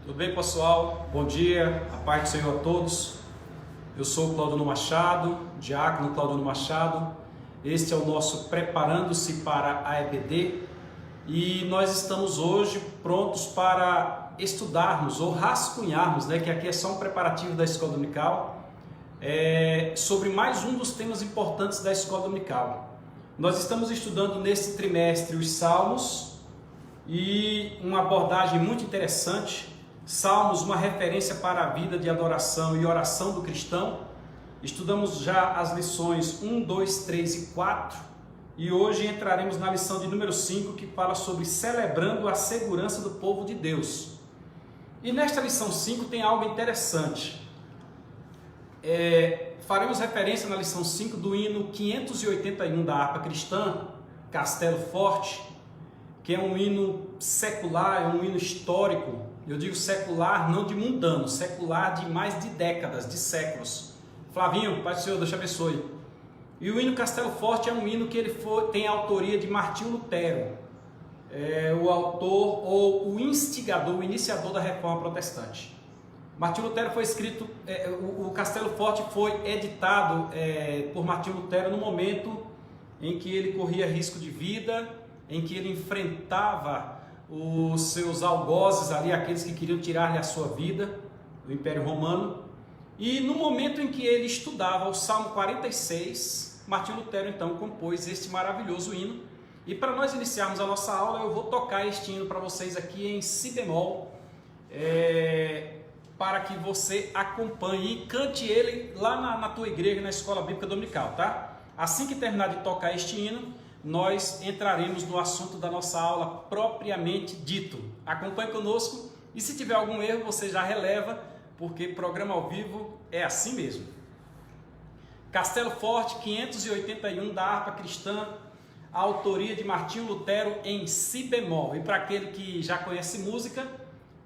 Tudo bem, pessoal? Bom dia, a paz do Senhor a todos. Eu sou o Claudino Machado, diácono Claudino Machado. Este é o nosso Preparando-se para a EBD e nós estamos hoje prontos para estudarmos ou rascunharmos, que aqui é só um preparativo da Escola Dominical, sobre mais um dos temas importantes da Escola Dominical. Nós estamos estudando nesse trimestre os Salmos e uma abordagem muito interessante. Salmos, uma referência para a vida de adoração e oração do cristão. Estudamos já as lições 1, 2, 3 e 4 e hoje entraremos na lição de número 5, que fala sobre celebrando a segurança do povo de Deus. E nesta lição 5 tem algo interessante. Faremos referência na lição 5 do hino 581 da harpa cristã, Castelo Forte, que é um hino secular, é um hino histórico. Eu digo secular, não de mundano, secular de mais de décadas, de séculos. Flavinho, Pai do Senhor, Deus te abençoe. E o hino Castelo Forte é um hino que tem a autoria de Martinho Lutero, o autor ou o instigador, o iniciador da Reforma Protestante. Martinho Lutero foi escrito, o Castelo Forte foi editado por Martinho Lutero no momento em que ele corria risco de vida, em que ele enfrentava os seus algozes ali, aqueles que queriam tirar-lhe a sua vida, do Império Romano. E no momento em que ele estudava o Salmo 46, Martinho Lutero então compôs este maravilhoso hino. E para nós iniciarmos a nossa aula, eu vou tocar este hino para vocês aqui em si bemol, para que você acompanhe e cante ele lá na tua igreja, na Escola Bíblica Dominical, tá? Assim que terminar de tocar este hino, nós entraremos no assunto da nossa aula propriamente dito. Acompanhe conosco e se tiver algum erro você já releva, porque programa ao vivo é assim mesmo. Castelo Forte 581 da harpa cristã, a autoria de Martinho Lutero em si bemol. E para aquele que já conhece música,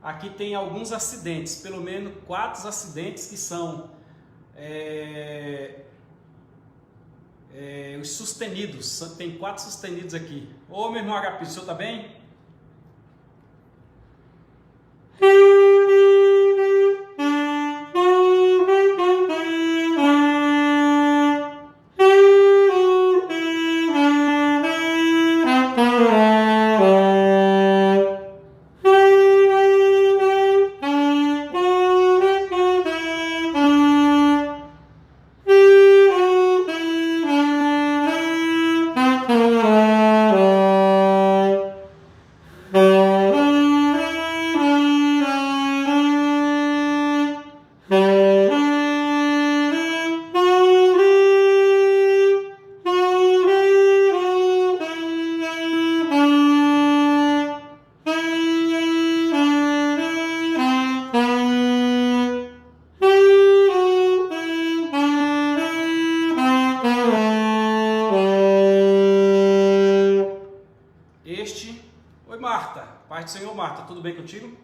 aqui tem alguns acidentes, pelo menos 4 acidentes que são os sustenidos. Tem 4 sustenidos aqui. Ô meu irmão HP, o senhor tá bem? Oi Marta, paz do Senhor. Marta, tudo bem contigo?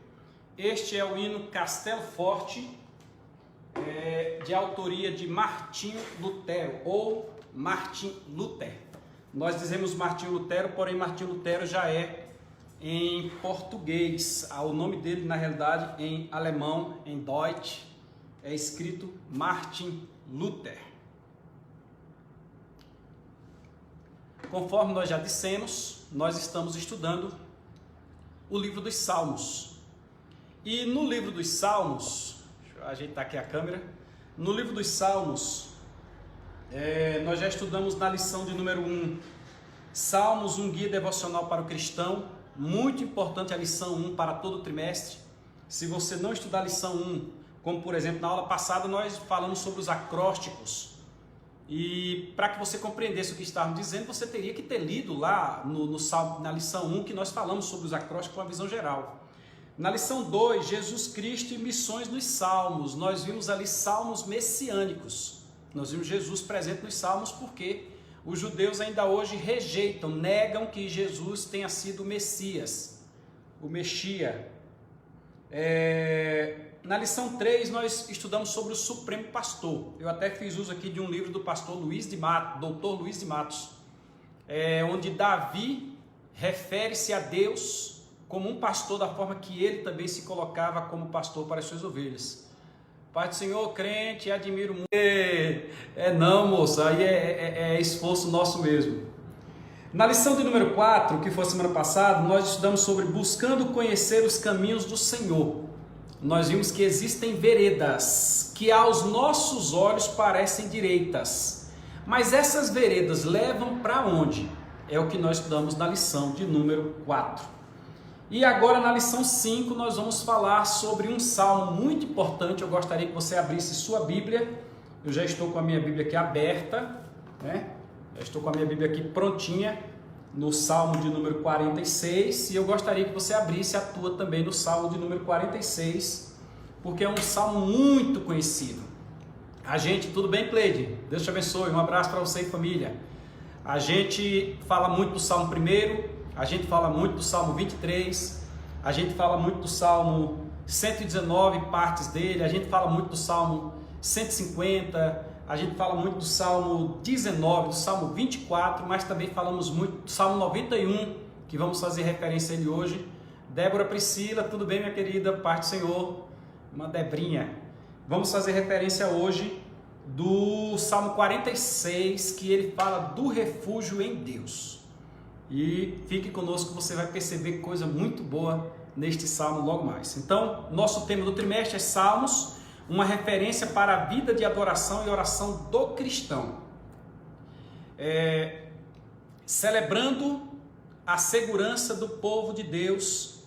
Este é o hino Castelo Forte, de autoria de Martinho Lutero ou Martin Luther. Nós dizemos Martinho Lutero, porém Martinho Lutero já é em português. O nome dele na realidade em alemão, em Deutsch, é escrito Martin Luther. Conforme nós já dissemos, nós estamos estudando o livro dos Salmos. E no livro dos Salmos, deixa eu ajeitar aqui a câmera. No livro dos Salmos, nós já estudamos na lição de número 1, Salmos, um guia devocional para o cristão. Muito importante a lição 1 para todo o trimestre. Se você não estudar a lição 1, como por exemplo na aula passada nós falamos sobre os acrósticos, e para que você compreendesse o que estávamos dizendo, você teria que ter lido lá na lição 1 que nós falamos sobre os acrósticos com uma visão geral. Na lição 2, Jesus Cristo e missões nos Salmos, nós vimos ali salmos messiânicos. Nós vimos Jesus presente nos Salmos porque os judeus ainda hoje rejeitam, negam que Jesus tenha sido o Messias, o Messias. Na lição 3 nós estudamos sobre o Supremo Pastor. Eu até fiz uso aqui de um livro do pastor Luiz de Matos, doutor Luiz de Matos, onde Davi refere-se a Deus como um pastor da forma que ele também se colocava como pastor para as suas ovelhas. Pai do Senhor, crente, admiro muito. Não, moço, aí é esforço nosso mesmo. Na lição de número 4, que foi a semana passada, nós estudamos sobre buscando conhecer os caminhos do Senhor. Nós vimos que existem veredas que aos nossos olhos parecem direitas, mas essas veredas levam para onde? É o que nós estudamos na lição de número 4. E agora na lição 5 nós vamos falar sobre um salmo muito importante. Eu gostaria que você abrisse sua Bíblia. Eu já estou com a minha Bíblia aqui aberta, né? Já estou com a minha Bíblia aqui prontinha no salmo de número 46. E eu gostaria que você abrisse a tua também no salmo de número 46, porque é um salmo muito conhecido. Tudo bem, Cleide? Deus te abençoe. Um abraço para você e família. A gente fala muito do salmo 1. A gente fala muito do Salmo 23, a gente fala muito do Salmo 119, partes dele, a gente fala muito do Salmo 150, a gente fala muito do Salmo 19, do Salmo 24, mas também falamos muito do Salmo 91, que vamos fazer referência a ele hoje. Débora Priscila, tudo bem, minha querida? Paz do Senhor, uma Debrinha. Vamos fazer referência hoje do Salmo 46, que ele fala do refúgio em Deus. E fique conosco, você vai perceber coisa muito boa neste salmo logo mais. Então, nosso tema do trimestre é Salmos, uma referência para a vida de adoração e oração do cristão. Celebrando a segurança do povo de Deus,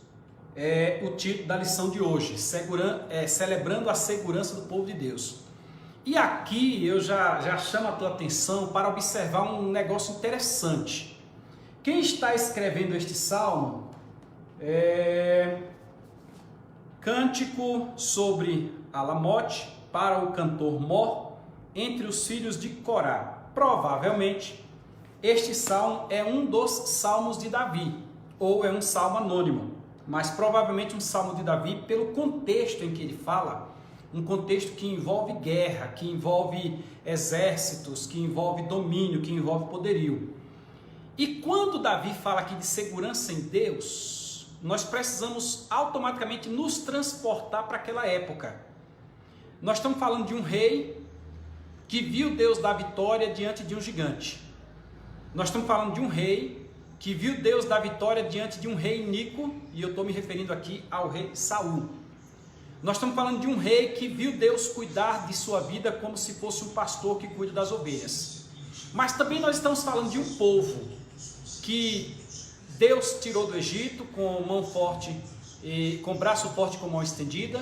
é o título da lição de hoje. Celebrando a segurança do povo de Deus. E aqui eu já chamo a tua atenção para observar um negócio interessante. Quem está escrevendo este salmo é Cântico sobre Alamote para o cantor Mor, entre os filhos de Corá. Provavelmente, este salmo é um dos salmos de Davi, ou é um salmo anônimo, mas provavelmente um salmo de Davi pelo contexto em que ele fala, um contexto que envolve guerra, que envolve exércitos, que envolve domínio, que envolve poderio. E quando Davi fala aqui de segurança em Deus, nós precisamos automaticamente nos transportar para aquela época. Nós estamos falando de um rei que viu Deus dar vitória diante de um gigante. Nós estamos falando de um rei que viu Deus dar vitória diante de um rei iníquo, e eu estou me referindo aqui ao rei Saul. Nós estamos falando de um rei que viu Deus cuidar de sua vida como se fosse um pastor que cuida das ovelhas. Mas também nós estamos falando de um povo que Deus tirou do Egito com mão forte, com braço forte com mão estendida,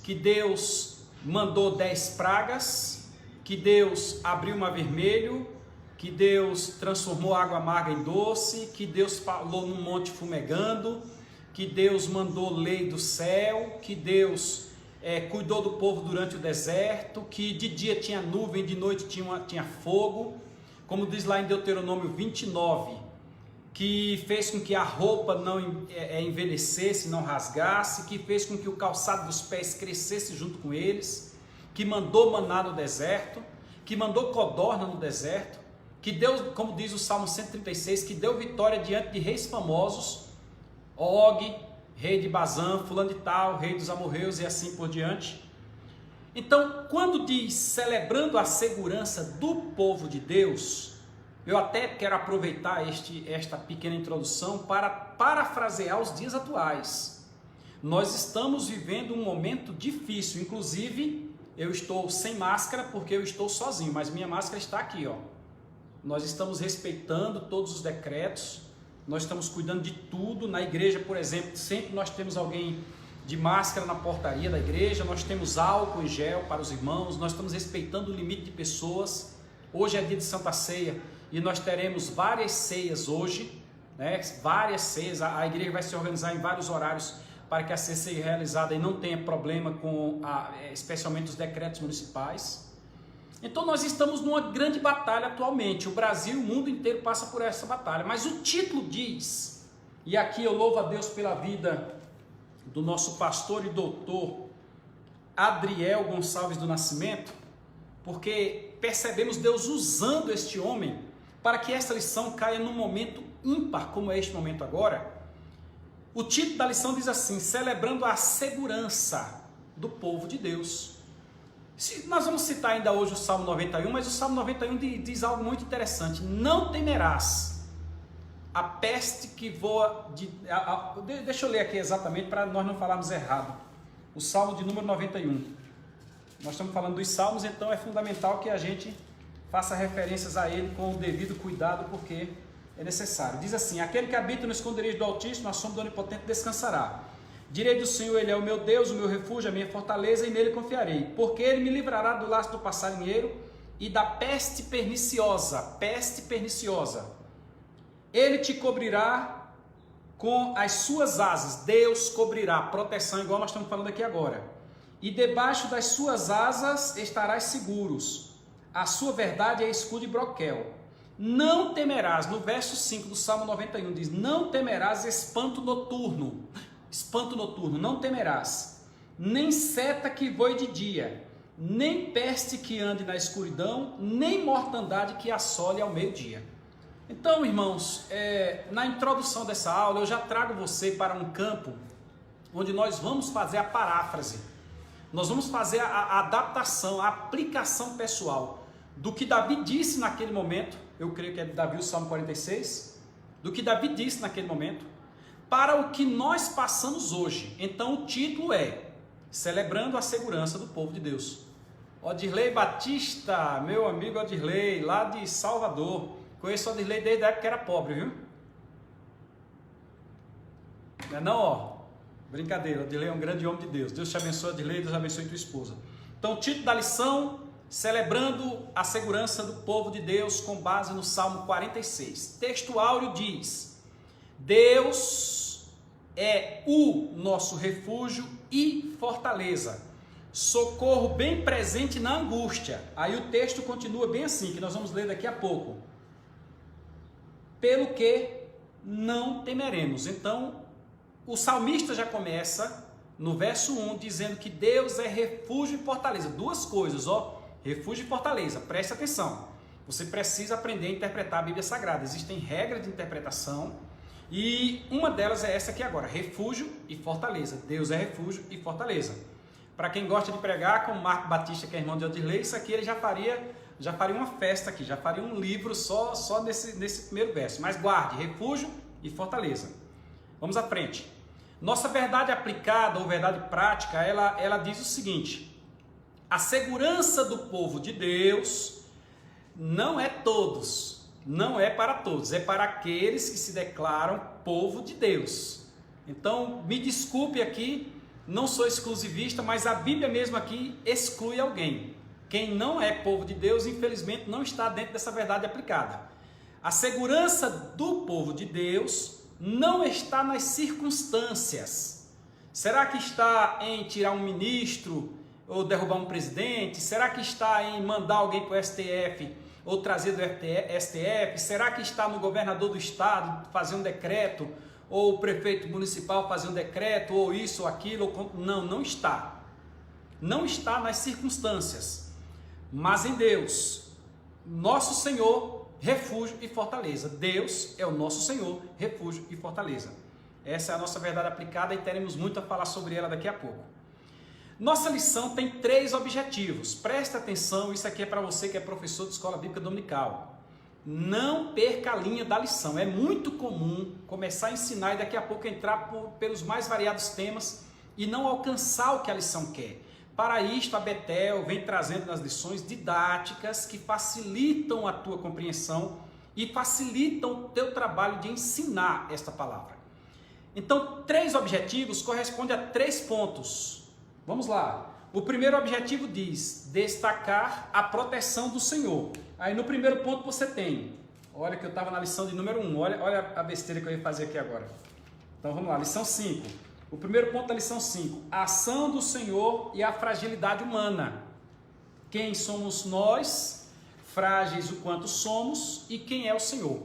que Deus mandou 10 pragas, que Deus abriu o mar vermelho, que Deus transformou a água amarga em doce, que Deus falou no monte fumegando, que Deus mandou lei do céu, que Deus cuidou do povo durante o deserto, que de dia tinha nuvem, de noite tinha fogo, como diz lá em Deuteronômio 29, que fez com que a roupa não envelhecesse, não rasgasse, que fez com que o calçado dos pés crescesse junto com eles, que mandou maná no deserto, que mandou codorna no deserto, que deu, como diz o Salmo 136, que deu vitória diante de reis famosos, Og, rei de Bazã, fulano de tal, rei dos amorreus e assim por diante. Então, quando diz celebrando a segurança do povo de Deus, eu até quero aproveitar esta pequena introdução para parafrasear os dias atuais. Nós estamos vivendo um momento difícil, inclusive eu estou sem máscara porque eu estou sozinho, mas minha máscara está aqui, ó. Nós estamos respeitando todos os decretos, nós estamos cuidando de tudo. Na igreja, por exemplo, sempre nós temos alguém de máscara na portaria da igreja, nós temos álcool em gel para os irmãos, nós estamos respeitando o limite de pessoas. Hoje é dia de Santa Ceia e nós teremos várias ceias hoje, né? Várias ceias, a igreja vai se organizar em vários horários para que a ceia seja realizada e não tenha problema com, especialmente os decretos municipais. Então nós estamos numa grande batalha atualmente, o Brasil e o mundo inteiro passa por essa batalha, mas o título diz, e aqui eu louvo a Deus pela vida do nosso pastor e doutor Adriel Gonçalves do Nascimento, porque percebemos Deus usando este homem para que essa lição caia num momento ímpar, como é este momento agora. O título da lição diz assim: celebrando a segurança do povo de Deus. Nós vamos citar ainda hoje o Salmo 91, mas o Salmo 91 diz algo muito interessante: não temerás a peste que voa deixa eu ler aqui exatamente para nós não falarmos errado. O Salmo de número 91. Nós estamos falando dos Salmos, então é fundamental que a gente faça referências a ele com o devido cuidado, porque é necessário. Diz assim: aquele que habita no esconderijo do Altíssimo, a sombra do Onipotente descansará. Direi do Senhor, ele é o meu Deus, o meu refúgio, a minha fortaleza, e nele confiarei. Porque ele me livrará do laço do passarinheiro e da peste perniciosa. Peste perniciosa. Ele te cobrirá com as suas asas. Deus cobrirá, proteção, igual nós estamos falando aqui agora. E debaixo das suas asas estarás seguros. A sua verdade é escudo e broquel. Não temerás, no verso 5 do Salmo 91 diz: não temerás espanto noturno. Espanto noturno, não temerás. Nem seta que voe de dia, nem peste que ande na escuridão, nem mortandade que assole ao meio-dia. Então, irmãos, na introdução dessa aula, eu já trago você para um campo onde nós vamos fazer a paráfrase. Nós vamos fazer a adaptação, a aplicação pessoal do que Davi disse naquele momento. Eu creio que é Davi, o Salmo 46. Do que Davi disse naquele momento, para o que nós passamos hoje. Então, o título é Celebrando a Segurança do Povo de Deus. Odirley Batista, meu amigo Odirley, lá de Salvador. Conheço o Odirley desde a época que era pobre, viu? Não é não, ó? Brincadeira, Odirley é um grande homem de Deus. Deus te abençoe, Odirley, Deus abençoe tua esposa. Então, o título da lição: celebrando a segurança do povo de Deus, com base no Salmo 46. Texto áureo diz: Deus é o nosso refúgio e fortaleza, socorro bem presente na angústia. Aí o texto continua bem assim, que nós vamos ler daqui a pouco. Pelo que não temeremos. Então, o salmista já começa no verso 1 dizendo que Deus é refúgio e fortaleza. Duas coisas, ó, refúgio e fortaleza. Preste atenção. Você precisa aprender a interpretar a Bíblia Sagrada. Existem regras de interpretação e uma delas é essa aqui agora: refúgio e fortaleza. Deus é refúgio e fortaleza. Para quem gosta de pregar, como Marco Batista, que é irmão de Odirley, isso aqui ele já faria uma festa aqui, já faria um livro só nesse primeiro verso. Mas guarde, refúgio e fortaleza. Vamos à frente. Nossa verdade aplicada ou verdade prática, ela diz o seguinte: a segurança do povo de Deus não é todos, não é para todos, é para aqueles que se declaram povo de Deus. Então, me desculpe aqui, não sou exclusivista, mas a Bíblia mesmo aqui exclui alguém. Quem não é povo de Deus, infelizmente, não está dentro dessa verdade aplicada. A segurança do povo de Deus não está nas circunstâncias. Será que está em tirar um ministro ou derrubar um presidente? Será que está em mandar alguém para o STF ou trazer do STF? Será que está no governador do estado fazer um decreto? Ou o prefeito municipal fazer um decreto? Ou isso ou aquilo? Não, não está. Não está nas circunstâncias. Mas em Deus, nosso Senhor, refúgio e fortaleza. Deus é o nosso Senhor, refúgio e fortaleza. Essa é a nossa verdade aplicada e teremos muito a falar sobre ela daqui a pouco. Nossa lição tem 3 objetivos. Presta atenção, isso aqui é para você que é professor de escola bíblica dominical. Não perca a linha da lição. É muito comum começar a ensinar e daqui a pouco entrar pelos mais variados temas e não alcançar o que a lição quer. Para isto, a Betel vem trazendo nas lições didáticas que facilitam a tua compreensão e facilitam o teu trabalho de ensinar esta palavra. Então, 3 objetivos correspondem a 3 pontos. Vamos lá. O primeiro objetivo diz destacar a proteção do Senhor. Aí no primeiro ponto você tem, olha que eu estava na lição de número 1, olha a besteira que eu ia fazer aqui agora. Então vamos lá, lição 5. O primeiro ponto da lição 5, a ação do Senhor e a fragilidade humana. Quem somos nós, frágeis o quanto somos, e quem é o Senhor?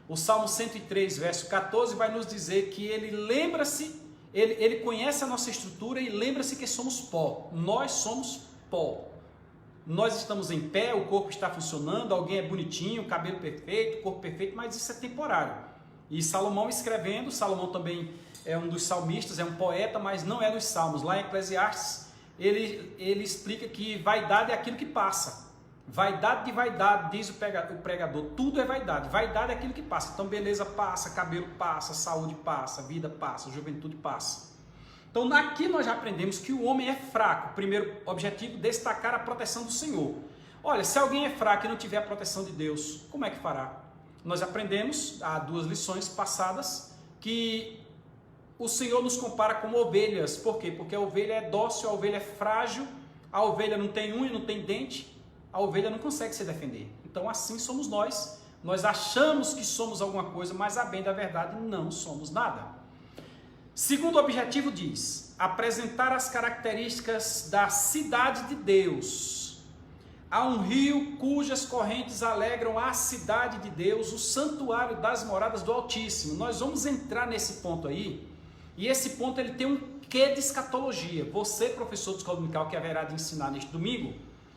O Salmo 103, verso 14, vai nos dizer que ele lembra-se, ele conhece a nossa estrutura e lembra-se que somos pó. Nós somos pó. Nós estamos em pé, o corpo está funcionando, alguém é bonitinho, cabelo perfeito, corpo perfeito, mas isso é temporário. E Salomão escrevendo, Salomão também é um dos salmistas, é um poeta, mas não é dos salmos. Lá em Eclesiastes, ele explica que vaidade é aquilo que passa. Vaidade de vaidade, diz o pregador, tudo é vaidade. Vaidade é aquilo que passa. Então, beleza passa, cabelo passa, saúde passa, vida passa, juventude passa. Então, aqui nós já aprendemos que o homem é fraco. Primeiro objetivo, destacar a proteção do Senhor. Olha, se alguém é fraco e não tiver a proteção de Deus, como é que fará? Nós aprendemos, há 2 lições passadas, que o Senhor nos compara como ovelhas. Por quê? Porque a ovelha é dócil, a ovelha é frágil, a ovelha não tem unha, não tem dente, a ovelha não consegue se defender. Então assim somos nós. Nós achamos que somos alguma coisa, mas a bem da verdade não somos nada. Segundo objetivo diz, apresentar as características da cidade de Deus. Há um rio cujas correntes alegram a cidade de Deus, o santuário das moradas do Altíssimo. Nós vamos entrar nesse ponto aí, e esse ponto ele tem um quê de escatologia. Você, professor de escola dominical, que haverá de ensinar neste domingo,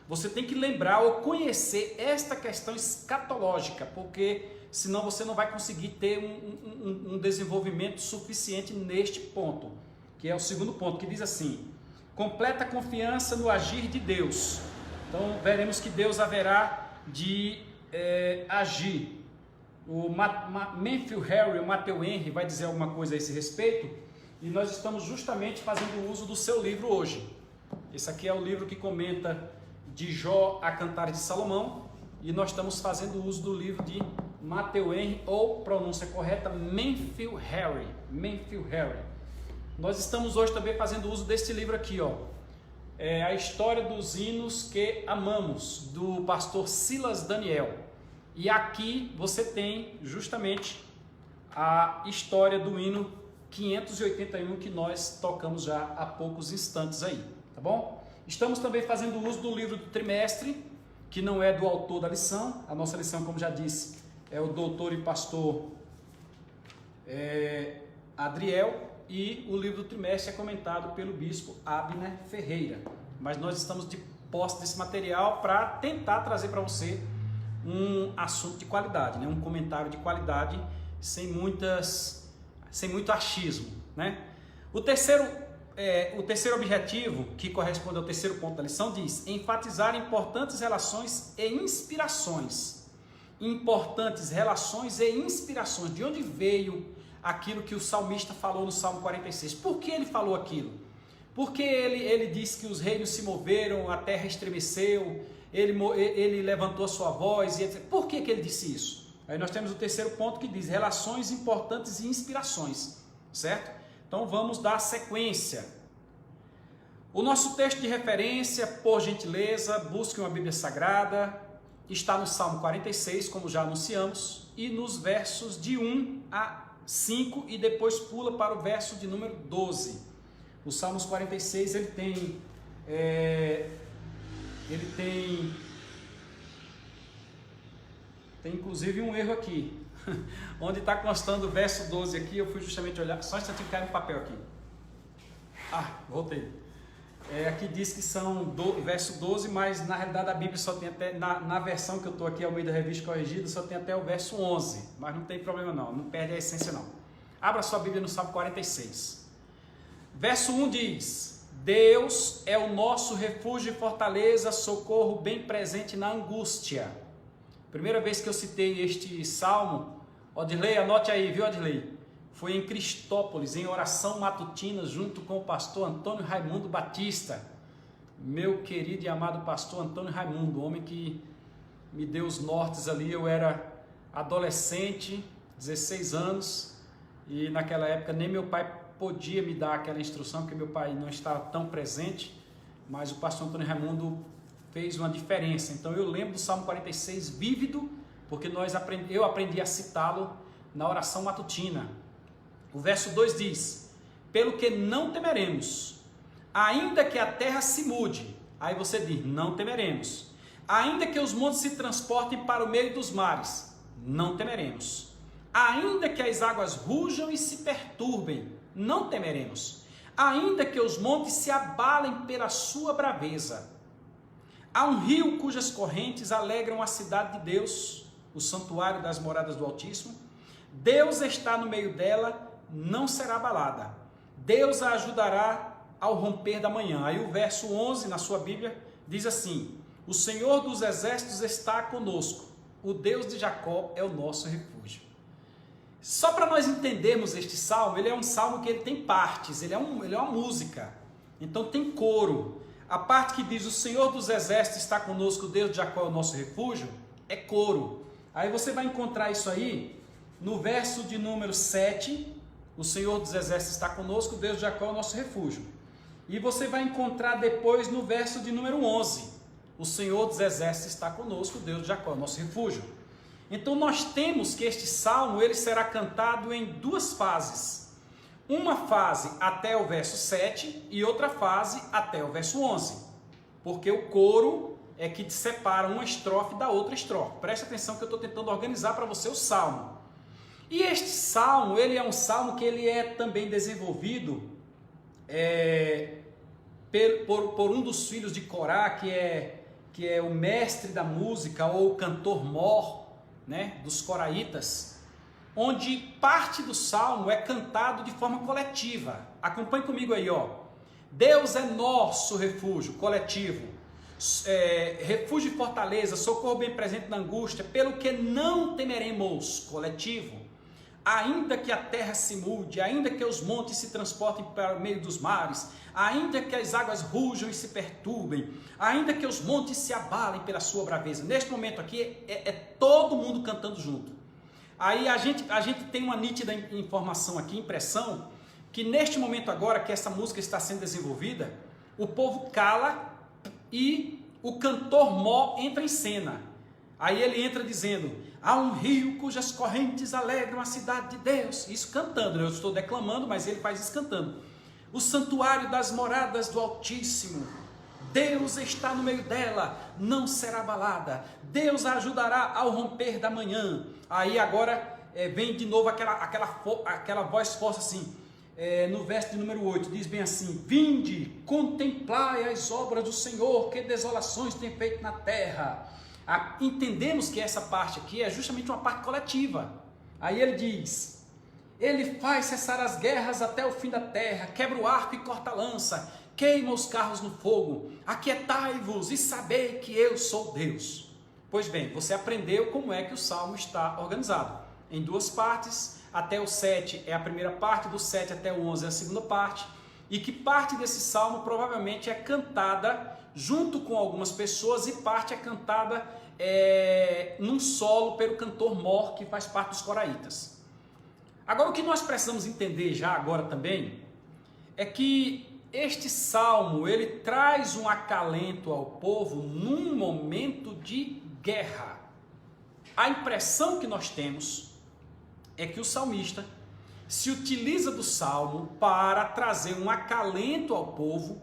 você tem que lembrar ou conhecer esta questão escatológica, porque senão você não vai conseguir ter um desenvolvimento suficiente neste ponto, que é o segundo ponto, que diz assim, completa confiança no agir de Deus. Então veremos que Deus haverá de agir. O Matthew Henry, o Matthew Henry vai dizer alguma coisa a esse respeito, e nós estamos justamente fazendo uso do seu livro hoje. Esse aqui é o livro que comenta de Jó a Cantares de Salomão, e nós estamos fazendo uso do livro de Matthew Henry, ou pronúncia correta, Matthew Henry. Nós estamos hoje também fazendo uso desse livro aqui, ó. É a história dos hinos que amamos, do pastor Silas Daniel. E aqui você tem justamente a história do hino 581 que nós tocamos já há poucos instantes aí, tá bom? Estamos também fazendo uso do livro do trimestre, que não é do autor da lição. A nossa lição, como já disse, é o doutor e pastor Adriel, e o livro do trimestre é comentado pelo bispo Abner Ferreira. Mas nós estamos de posse desse material para tentar trazer para você um assunto de qualidade, né? Um comentário de qualidade, sem muito achismo, né? O terceiro objetivo, que corresponde ao terceiro ponto da lição, diz enfatizar importantes relações e inspirações. Importantes relações e inspirações. De onde veio aquilo que o salmista falou no Salmo 46? Por que ele falou aquilo? Porque ele disse que os reinos se moveram, a terra estremeceu, ele levantou a sua voz, e etc. Por que ele disse isso? Aí nós temos o terceiro ponto que diz relações importantes e inspirações, certo? Então vamos dar sequência. O nosso texto de referência, por gentileza, busque uma Bíblia Sagrada, está no Salmo 46, como já anunciamos, e nos versos de 1 a 5, e depois pula para o verso de número 12. O Salmos 46, ele tem inclusive um erro aqui, onde está constando o verso 12 aqui. Eu fui justamente olhar, só um instantinho, caiu no papel aqui. Voltei. Aqui diz que são verso 12, mas na realidade a Bíblia só tem até, na versão que eu estou aqui, ao meio da revista corrigida, só tem até o verso 11, mas não tem problema não perde a essência não. Abra sua Bíblia no Salmo 46. Verso 1 diz, Deus é o nosso refúgio e fortaleza, socorro bem presente na angústia. Primeira vez que eu citei este salmo, Odilei, anote aí, viu Odilei? Foi em Cristópolis, em oração matutina, junto com o pastor Antônio Raimundo Batista. Meu querido e amado pastor Antônio Raimundo, homem que me deu os nortes ali. Eu era adolescente, 16 anos, e naquela época nem meu pai podia me dar aquela instrução, porque meu pai não estava tão presente, mas o pastor Antônio Raimundo fez uma diferença. Então eu lembro do Salmo 46 vívido, porque eu aprendi a citá-lo na oração matutina. O verso 2 diz, pelo que não temeremos, ainda que a terra se mude, aí você diz, não temeremos, ainda que os montes se transportem para o meio dos mares, não temeremos, ainda que as águas rujam e se perturbem, não temeremos, ainda que os montes se abalem pela sua braveza. Há um rio cujas correntes alegram a cidade de Deus, o santuário das moradas do Altíssimo. Deus está no meio dela, não será abalada. Deus a ajudará ao romper da manhã. Aí o verso 11 na sua Bíblia diz assim: o Senhor dos exércitos está conosco, o Deus de Jacó é o nosso refúgio. Só para nós entendermos este salmo, ele é um salmo que ele tem partes, ele é uma música, então tem coro. A parte que diz o Senhor dos exércitos está conosco, o Deus de Jacó é o nosso refúgio, é coro. Aí você vai encontrar isso aí no verso de número 7, o Senhor dos exércitos está conosco, o Deus de Jacó é o nosso refúgio. E você vai encontrar depois no verso de número 11, o Senhor dos exércitos está conosco, o Deus de Jacó é o nosso refúgio. Então nós temos que este salmo ele será cantado em duas fases. Uma fase até o verso 7 e outra fase até o verso 11. Porque o coro é que separa uma estrofe da outra estrofe. Preste atenção que eu estou tentando organizar para você o salmo. E este salmo, ele é um salmo que ele é também desenvolvido por um dos filhos de Corá, que é o mestre da música ou o cantor mor, né, dos coraitas, onde parte do salmo é cantado de forma coletiva. Acompanhe comigo aí, ó. Deus é nosso refúgio coletivo, refúgio e fortaleza, socorro bem presente na angústia, pelo que não temeremos coletivo. Ainda que a terra se mude, ainda que os montes se transportem para o meio dos mares, ainda que as águas rujam e se perturbem, ainda que os montes se abalem pela sua braveza. Neste momento aqui é todo mundo cantando junto. Aí a gente tem uma nítida informação aqui, impressão, que neste momento agora que essa música está sendo desenvolvida, o povo cala e o cantor mó entra em cena. Aí ele entra dizendo: há um rio cujas correntes alegram a cidade de Deus. Isso cantando, eu estou declamando, mas ele faz isso cantando. O santuário das moradas do Altíssimo, Deus está no meio dela, não será abalada. Deus a ajudará ao romper da manhã. Aí agora vem de novo aquela voz forte assim, no verso de número 8, diz bem assim: vinde, contemplai as obras do Senhor, que desolações tem feito na terra. Entendemos que essa parte aqui é justamente uma parte coletiva. Aí ele diz: ele faz cessar as guerras até o fim da terra, quebra o arco e corta a lança, queima os carros no fogo, aquietai-vos e sabei que eu sou Deus. Pois bem, você aprendeu como é que o salmo está organizado. Em duas partes, até o 7 é a primeira parte, do 7 até o 11 é a segunda parte, e que parte desse salmo provavelmente é cantada junto com algumas pessoas e parte é cantada num solo pelo cantor mor, que faz parte dos coraitas. Agora o que nós precisamos entender já agora também é que este salmo ele traz um acalento ao povo num momento de guerra. A impressão que nós temos é que o salmista se utiliza do salmo para trazer um acalento ao povo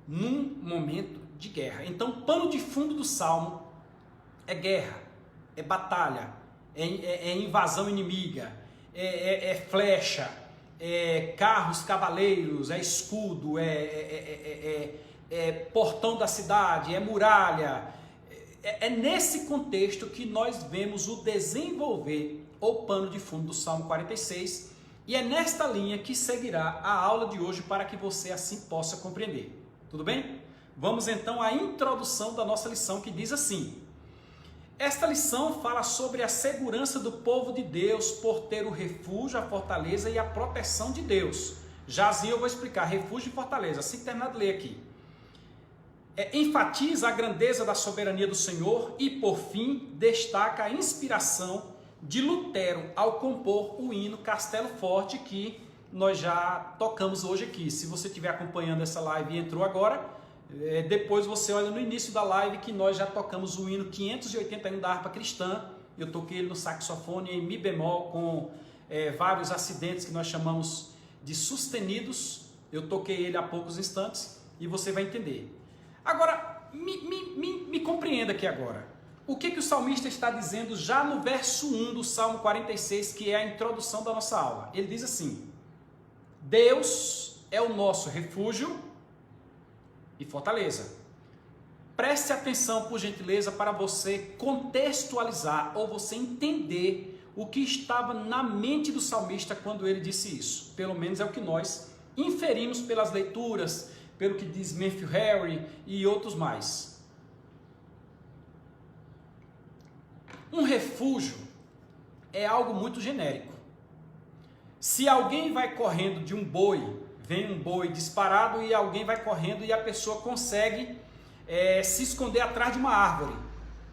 num momento de guerra. Então, o pano de fundo do salmo é guerra, é batalha, é invasão inimiga, é flecha, é carros cavaleiros, é escudo, é portão da cidade, é muralha. É nesse contexto que nós vemos o desenvolver o pano de fundo do Salmo 46, e é nesta linha que seguirá a aula de hoje para que você assim possa compreender. Tudo bem? Vamos então à introdução da nossa lição, que diz assim: esta lição fala sobre a segurança do povo de Deus por ter o refúgio, a fortaleza e a proteção de Deus. Já assim eu vou explicar refúgio e fortaleza, assim que terminar de ler aqui. Enfatiza a grandeza da soberania do Senhor e, por fim, destaca a inspiração de Lutero ao compor o hino Castelo Forte, que nós já tocamos hoje aqui. Se você estiver acompanhando essa live e entrou agora, depois você olha no início da live que nós já tocamos o hino 581 da harpa cristã. Eu toquei ele no saxofone em mi bemol com vários acidentes que nós chamamos de sustenidos. Eu toquei ele há poucos instantes e você vai entender. Agora, me compreenda aqui agora. O que o salmista está dizendo já no verso 1 do Salmo 46, que é a introdução da nossa aula? Ele diz assim: Deus é o nosso refúgio e fortaleza. Preste atenção, por gentileza, para você contextualizar ou você entender o que estava na mente do salmista quando ele disse isso. Pelo menos é o que nós inferimos pelas leituras, pelo que diz Matthew Henry e outros mais. Um refúgio é algo muito genérico. Se alguém vai correndo de um boi, vem um boi disparado e alguém vai correndo e a pessoa consegue se esconder atrás de uma árvore,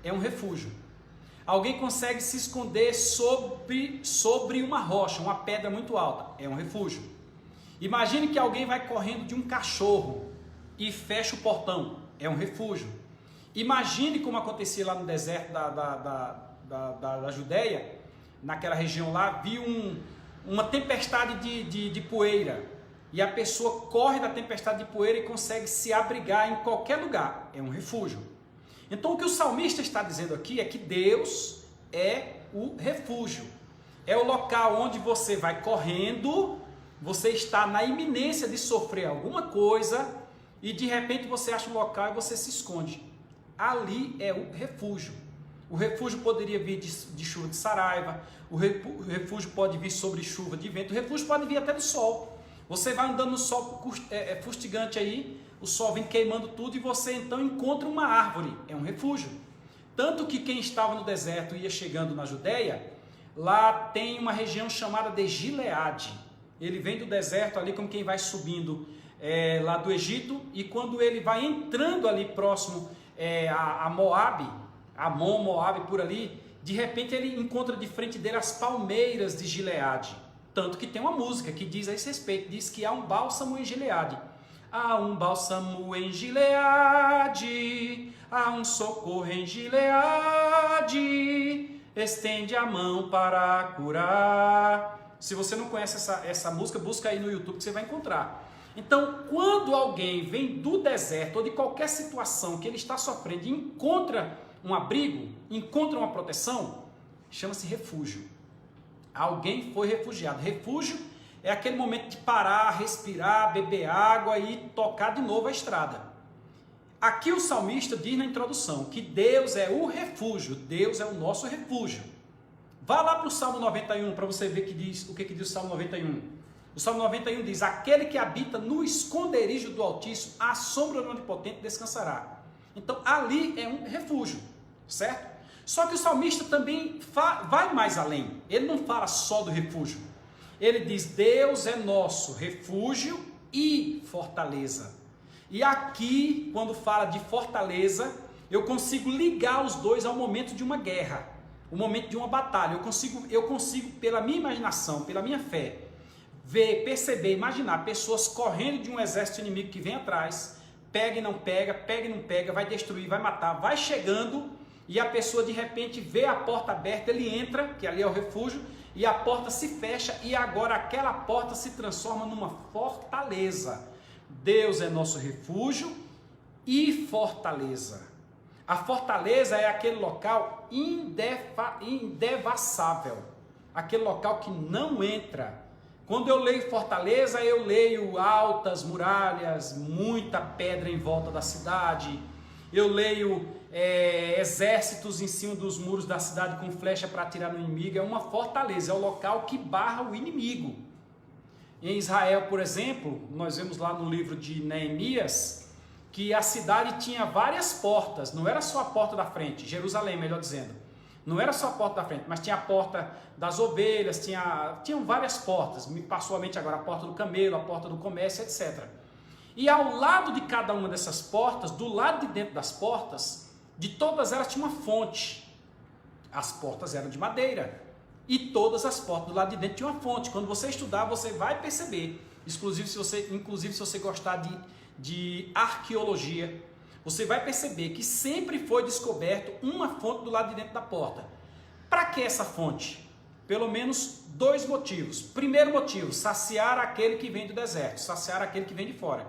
é um refúgio. Alguém consegue se esconder sobre uma rocha, uma pedra muito alta, é um refúgio. Imagine que alguém vai correndo de um cachorro e fecha o portão, é um refúgio. Imagine como acontecia lá no deserto da Judéia, naquela região lá, viu uma tempestade de poeira, e a pessoa corre da tempestade de poeira e consegue se abrigar em qualquer lugar, é um refúgio. Então o que o salmista está dizendo aqui é que Deus é o refúgio, é o local onde você vai correndo, você está na iminência de sofrer alguma coisa e de repente você acha um local e você se esconde. Ali é o refúgio. O refúgio poderia vir de chuva de saraiva, o refúgio pode vir sobre chuva de vento, o refúgio pode vir até do sol. Você vai andando no sol fustigante aí, o sol vem queimando tudo e você então encontra uma árvore, é um refúgio. Tanto que quem estava no deserto e ia chegando na Judéia, lá tem uma região chamada de Gileade. Ele vem do deserto ali como quem vai subindo lá do Egito, e quando ele vai entrando ali próximo a Moabe, Amon, Moabe por ali, de repente ele encontra de frente dele as palmeiras de Gileade. Tanto que tem uma música que diz a esse respeito, diz que há um bálsamo em Gileade. Há um bálsamo em Gileade, há um socorro em Gileade, estende a mão para curar. Se você não conhece essa música, busca aí no YouTube que você vai encontrar. Então, quando alguém vem do deserto ou de qualquer situação que ele está sofrendo e encontra um abrigo, encontra uma proteção, chama-se refúgio. Alguém foi refugiado. Refúgio é aquele momento de parar, respirar, beber água e tocar de novo a estrada. Aqui o salmista diz na introdução que Deus é o refúgio, Deus é o nosso refúgio. Vá lá para o Salmo 91 para você ver o que diz o Salmo 91. O Salmo 91 diz: aquele que habita no esconderijo do Altíssimo, à sombra do Onipotente descansará. Então ali é um refúgio, certo? Só que o salmista também vai mais além. Ele não fala só do refúgio. Ele diz: Deus é nosso refúgio e fortaleza. E aqui, quando fala de fortaleza, eu consigo ligar os dois ao momento de uma guerra, o momento de uma batalha. Eu consigo, pela minha imaginação, pela minha fé, ver, perceber, imaginar pessoas correndo de um exército inimigo que vem atrás, pega e não pega, vai destruir, vai matar, vai chegando, e a pessoa de repente vê a porta aberta, ele entra, que ali é o refúgio, e a porta se fecha, e agora aquela porta se transforma numa fortaleza. Deus é nosso refúgio e fortaleza. A fortaleza é aquele local indevassável, aquele local que não entra. Quando eu leio fortaleza, eu leio altas muralhas, muita pedra em volta da cidade, eu leio exércitos em cima dos muros da cidade com flecha para atirar no inimigo. É uma fortaleza, é o local que barra o inimigo. Em Israel, por exemplo, nós vemos lá no livro de Neemias, que a cidade tinha várias portas, não era só a porta da frente, Jerusalém, melhor dizendo. Não era só a porta da frente, mas tinha a porta das ovelhas, tinham várias portas. Me passou a mente agora a porta do camelo, a porta do comércio, etc. E ao lado de cada uma dessas portas, do lado de dentro das portas, de todas elas tinha uma fonte. As portas eram de madeira. E todas as portas do lado de dentro tinham uma fonte. Quando você estudar, você vai perceber, inclusive se você gostar de arqueologia, você vai perceber que sempre foi descoberto uma fonte do lado de dentro da porta. Para que essa fonte? Pelo menos dois motivos. Primeiro motivo, saciar aquele que vem do deserto, saciar aquele que vem de fora.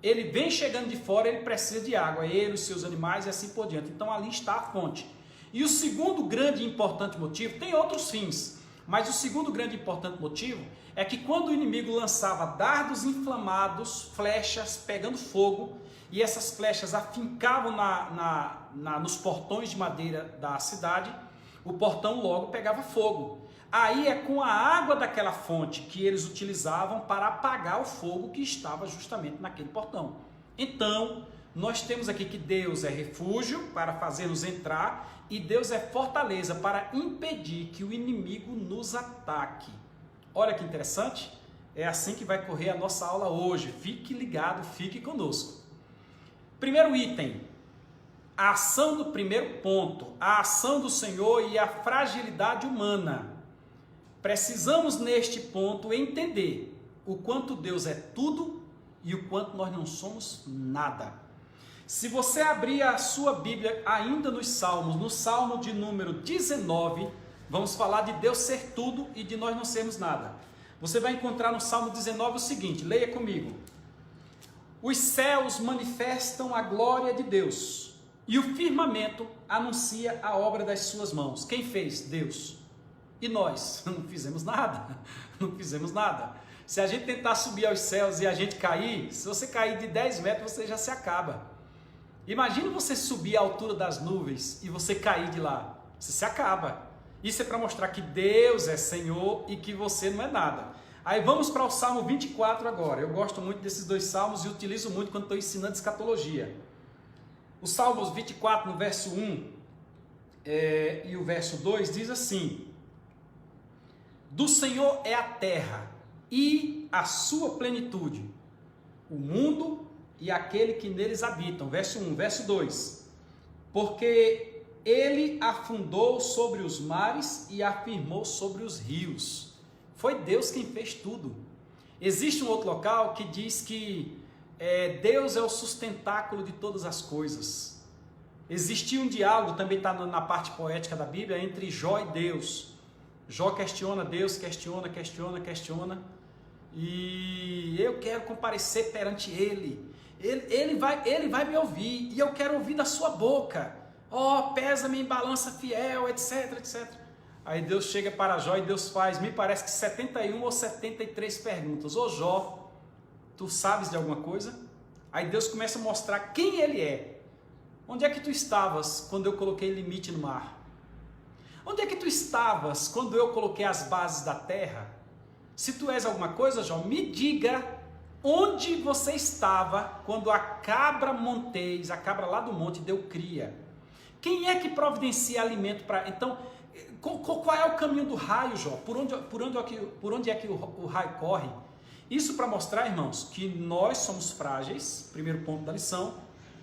Ele vem chegando de fora, ele precisa de água, ele, os seus animais e assim por diante. Então ali está a fonte. E o segundo grande e importante motivo, tem outros fins, mas o segundo grande e importante motivo é que quando o inimigo lançava dardos inflamados, flechas pegando fogo, e essas flechas afincavam nos portões de madeira da cidade, o portão logo pegava fogo. aí é com a água daquela fonte que eles utilizavam para apagar o fogo que estava justamente naquele portão. Então, nós temos aqui que Deus é refúgio para fazer-nos entrar e Deus é fortaleza para impedir que o inimigo nos ataque. Olha que interessante, é assim que vai correr a nossa aula hoje. Fique ligado, fique conosco. Primeiro item, a ação do primeiro ponto, a ação do Senhor e a fragilidade humana. Precisamos neste ponto entender o quanto Deus é tudo e o quanto nós não somos nada. Se você abrir a sua Bíblia ainda nos Salmos, no Salmo de número 19, vamos falar de Deus ser tudo e de nós não sermos nada. Você vai encontrar no Salmo 19 o seguinte, leia comigo. Os céus manifestam a glória de Deus e o firmamento anuncia a obra das suas mãos. Quem fez? Deus. E nós? Não fizemos nada. Não fizemos nada. Se a gente tentar subir aos céus e a gente cair, se você cair de 10 metros, você já se acaba. Imagina você subir à altura das nuvens e você cair de lá. Você se acaba. Isso é para mostrar que Deus é Senhor e que você não é nada. Aí vamos para o Salmo 24 agora. Eu gosto muito desses dois salmos e utilizo muito quando estou ensinando escatologia. O Salmo 24, no verso 1 e o verso 2 diz assim: do Senhor é a terra e a sua plenitude, o mundo e aquele que neles habitam. Verso 1, verso 2. Porque ele afundou sobre os mares e afirmou sobre os rios. Foi Deus quem fez tudo. Existe um outro local que diz que Deus é o sustentáculo de todas as coisas. Existia um diálogo, também está na parte poética da Bíblia, entre Jó e Deus. Jó questiona Deus, questiona. E eu quero comparecer perante Ele. Ele vai me ouvir e eu quero ouvir da sua boca. Pesa-me em balança fiel, etc. Aí Deus chega para Jó e Deus faz, me parece que 71 ou 73 perguntas. Ô Jó, tu sabes de alguma coisa? Aí Deus começa a mostrar quem Ele é. Onde é que tu estavas quando eu coloquei limite no mar? Onde é que tu estavas quando eu coloquei as bases da terra? Se tu és alguma coisa, Jó, me diga onde você estava quando a cabra montês, a cabra lá do monte, deu cria. Quem é que providencia alimento para... Então, qual é o caminho do raio, Jó? Por onde é que o raio corre? Isso para mostrar, irmãos, que nós somos frágeis, primeiro ponto da lição,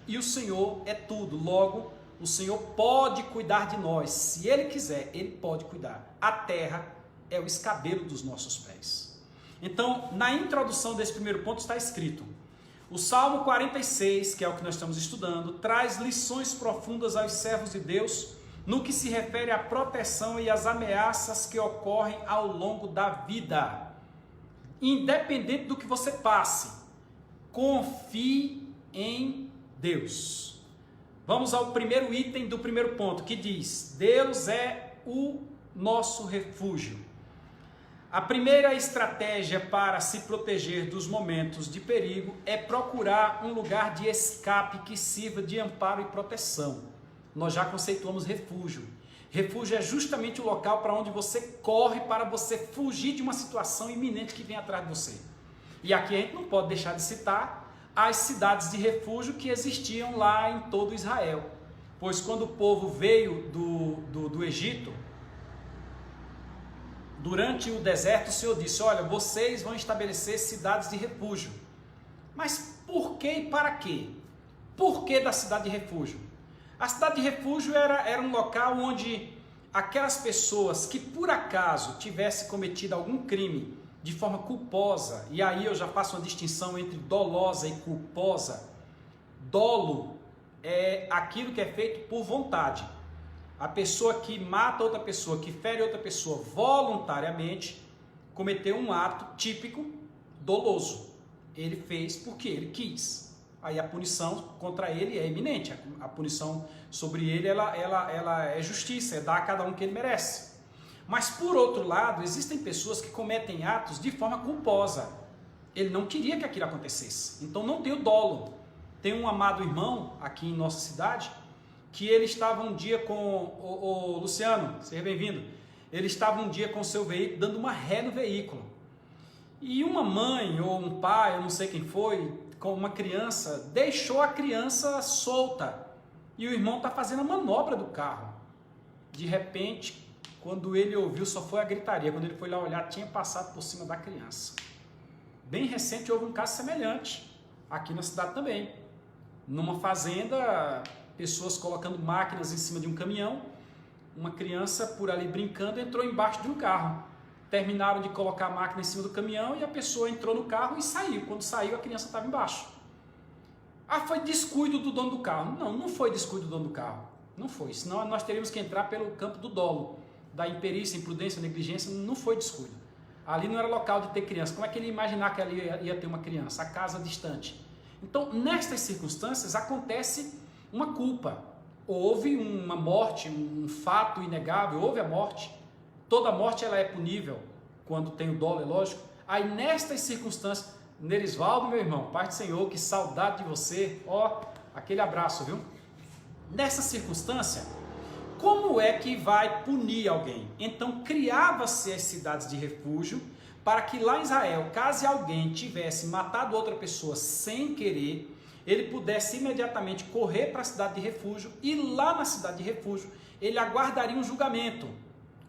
e o Senhor é tudo. Logo, o Senhor pode cuidar de nós. Se Ele quiser, Ele pode cuidar. A terra é o escabelo dos nossos pés. Então, na introdução desse primeiro ponto está escrito: o Salmo 46, que é o que nós estamos estudando, traz lições profundas aos servos de Deus no que se refere à proteção e às ameaças que ocorrem ao longo da vida. Independente do que você passe, confie em Deus. Vamos ao primeiro item do primeiro ponto, que diz: Deus é o nosso refúgio. A primeira estratégia para se proteger dos momentos de perigo é procurar um lugar de escape que sirva de amparo e proteção. Nós já conceituamos refúgio. Refúgio é justamente o local para onde você corre para você fugir de uma situação iminente que vem atrás de você. E aqui a gente não pode deixar de citar as cidades de refúgio que existiam lá em todo Israel. Pois quando o povo veio do Egito, durante o deserto, o Senhor disse: olha, vocês vão estabelecer cidades de refúgio. Mas por que e para quê? Por que da cidade de refúgio? A cidade de refúgio era um local onde aquelas pessoas que por acaso tivessem cometido algum crime de forma culposa, e aí eu já faço uma distinção entre dolosa e culposa. Dolo é aquilo que é feito por vontade. A pessoa que mata outra pessoa, que fere outra pessoa voluntariamente, cometeu um ato típico doloso. Ele fez porque ele quis. Aí a punição contra ele é iminente. A punição sobre ele ela é justiça, é dar a cada um o que ele merece. Mas por outro lado, existem pessoas que cometem atos de forma culposa. Ele não queria que aquilo acontecesse. Então não tem o dolo. Tem um amado irmão aqui em nossa cidade que ele estava um dia com o Luciano, seja bem-vindo. Ele estava um dia com seu veículo, dando uma ré no veículo. E uma mãe ou um pai, eu não sei quem foi, com uma criança, deixou a criança solta. E o irmão está fazendo a manobra do carro. De repente, quando ele ouviu, só foi a gritaria. Quando ele foi lá olhar, tinha passado por cima da criança. Bem recente houve um caso semelhante, aqui na cidade também. Numa fazenda, pessoas colocando máquinas em cima de um caminhão. Uma criança, por ali brincando, entrou embaixo de um carro. Terminaram de colocar a máquina em cima do caminhão e a pessoa entrou no carro e saiu. Quando saiu, a criança estava embaixo. Ah, foi descuido do dono do carro. Não, não foi descuido do dono do carro. Não foi. Senão nós teríamos que entrar pelo campo do dolo, da imperícia, imprudência, negligência. Não foi descuido. Ali não era local de ter criança. Como é que ele ia imaginar que ali ia ter uma criança? A casa distante. Então, nestas circunstâncias, acontece uma culpa. Houve uma morte, um fato inegável, houve a morte. Toda morte ela é punível, quando tem o dolo, é lógico. Aí nestas circunstâncias, Nerisvaldo, meu irmão, Pai do Senhor, que saudade de você, ó, aquele abraço, viu? Nessa circunstância, como é que vai punir alguém? Então criava-se as cidades de refúgio, para que lá em Israel, caso alguém tivesse matado outra pessoa sem querer, ele pudesse imediatamente correr para a cidade de refúgio e lá na cidade de refúgio ele aguardaria um julgamento,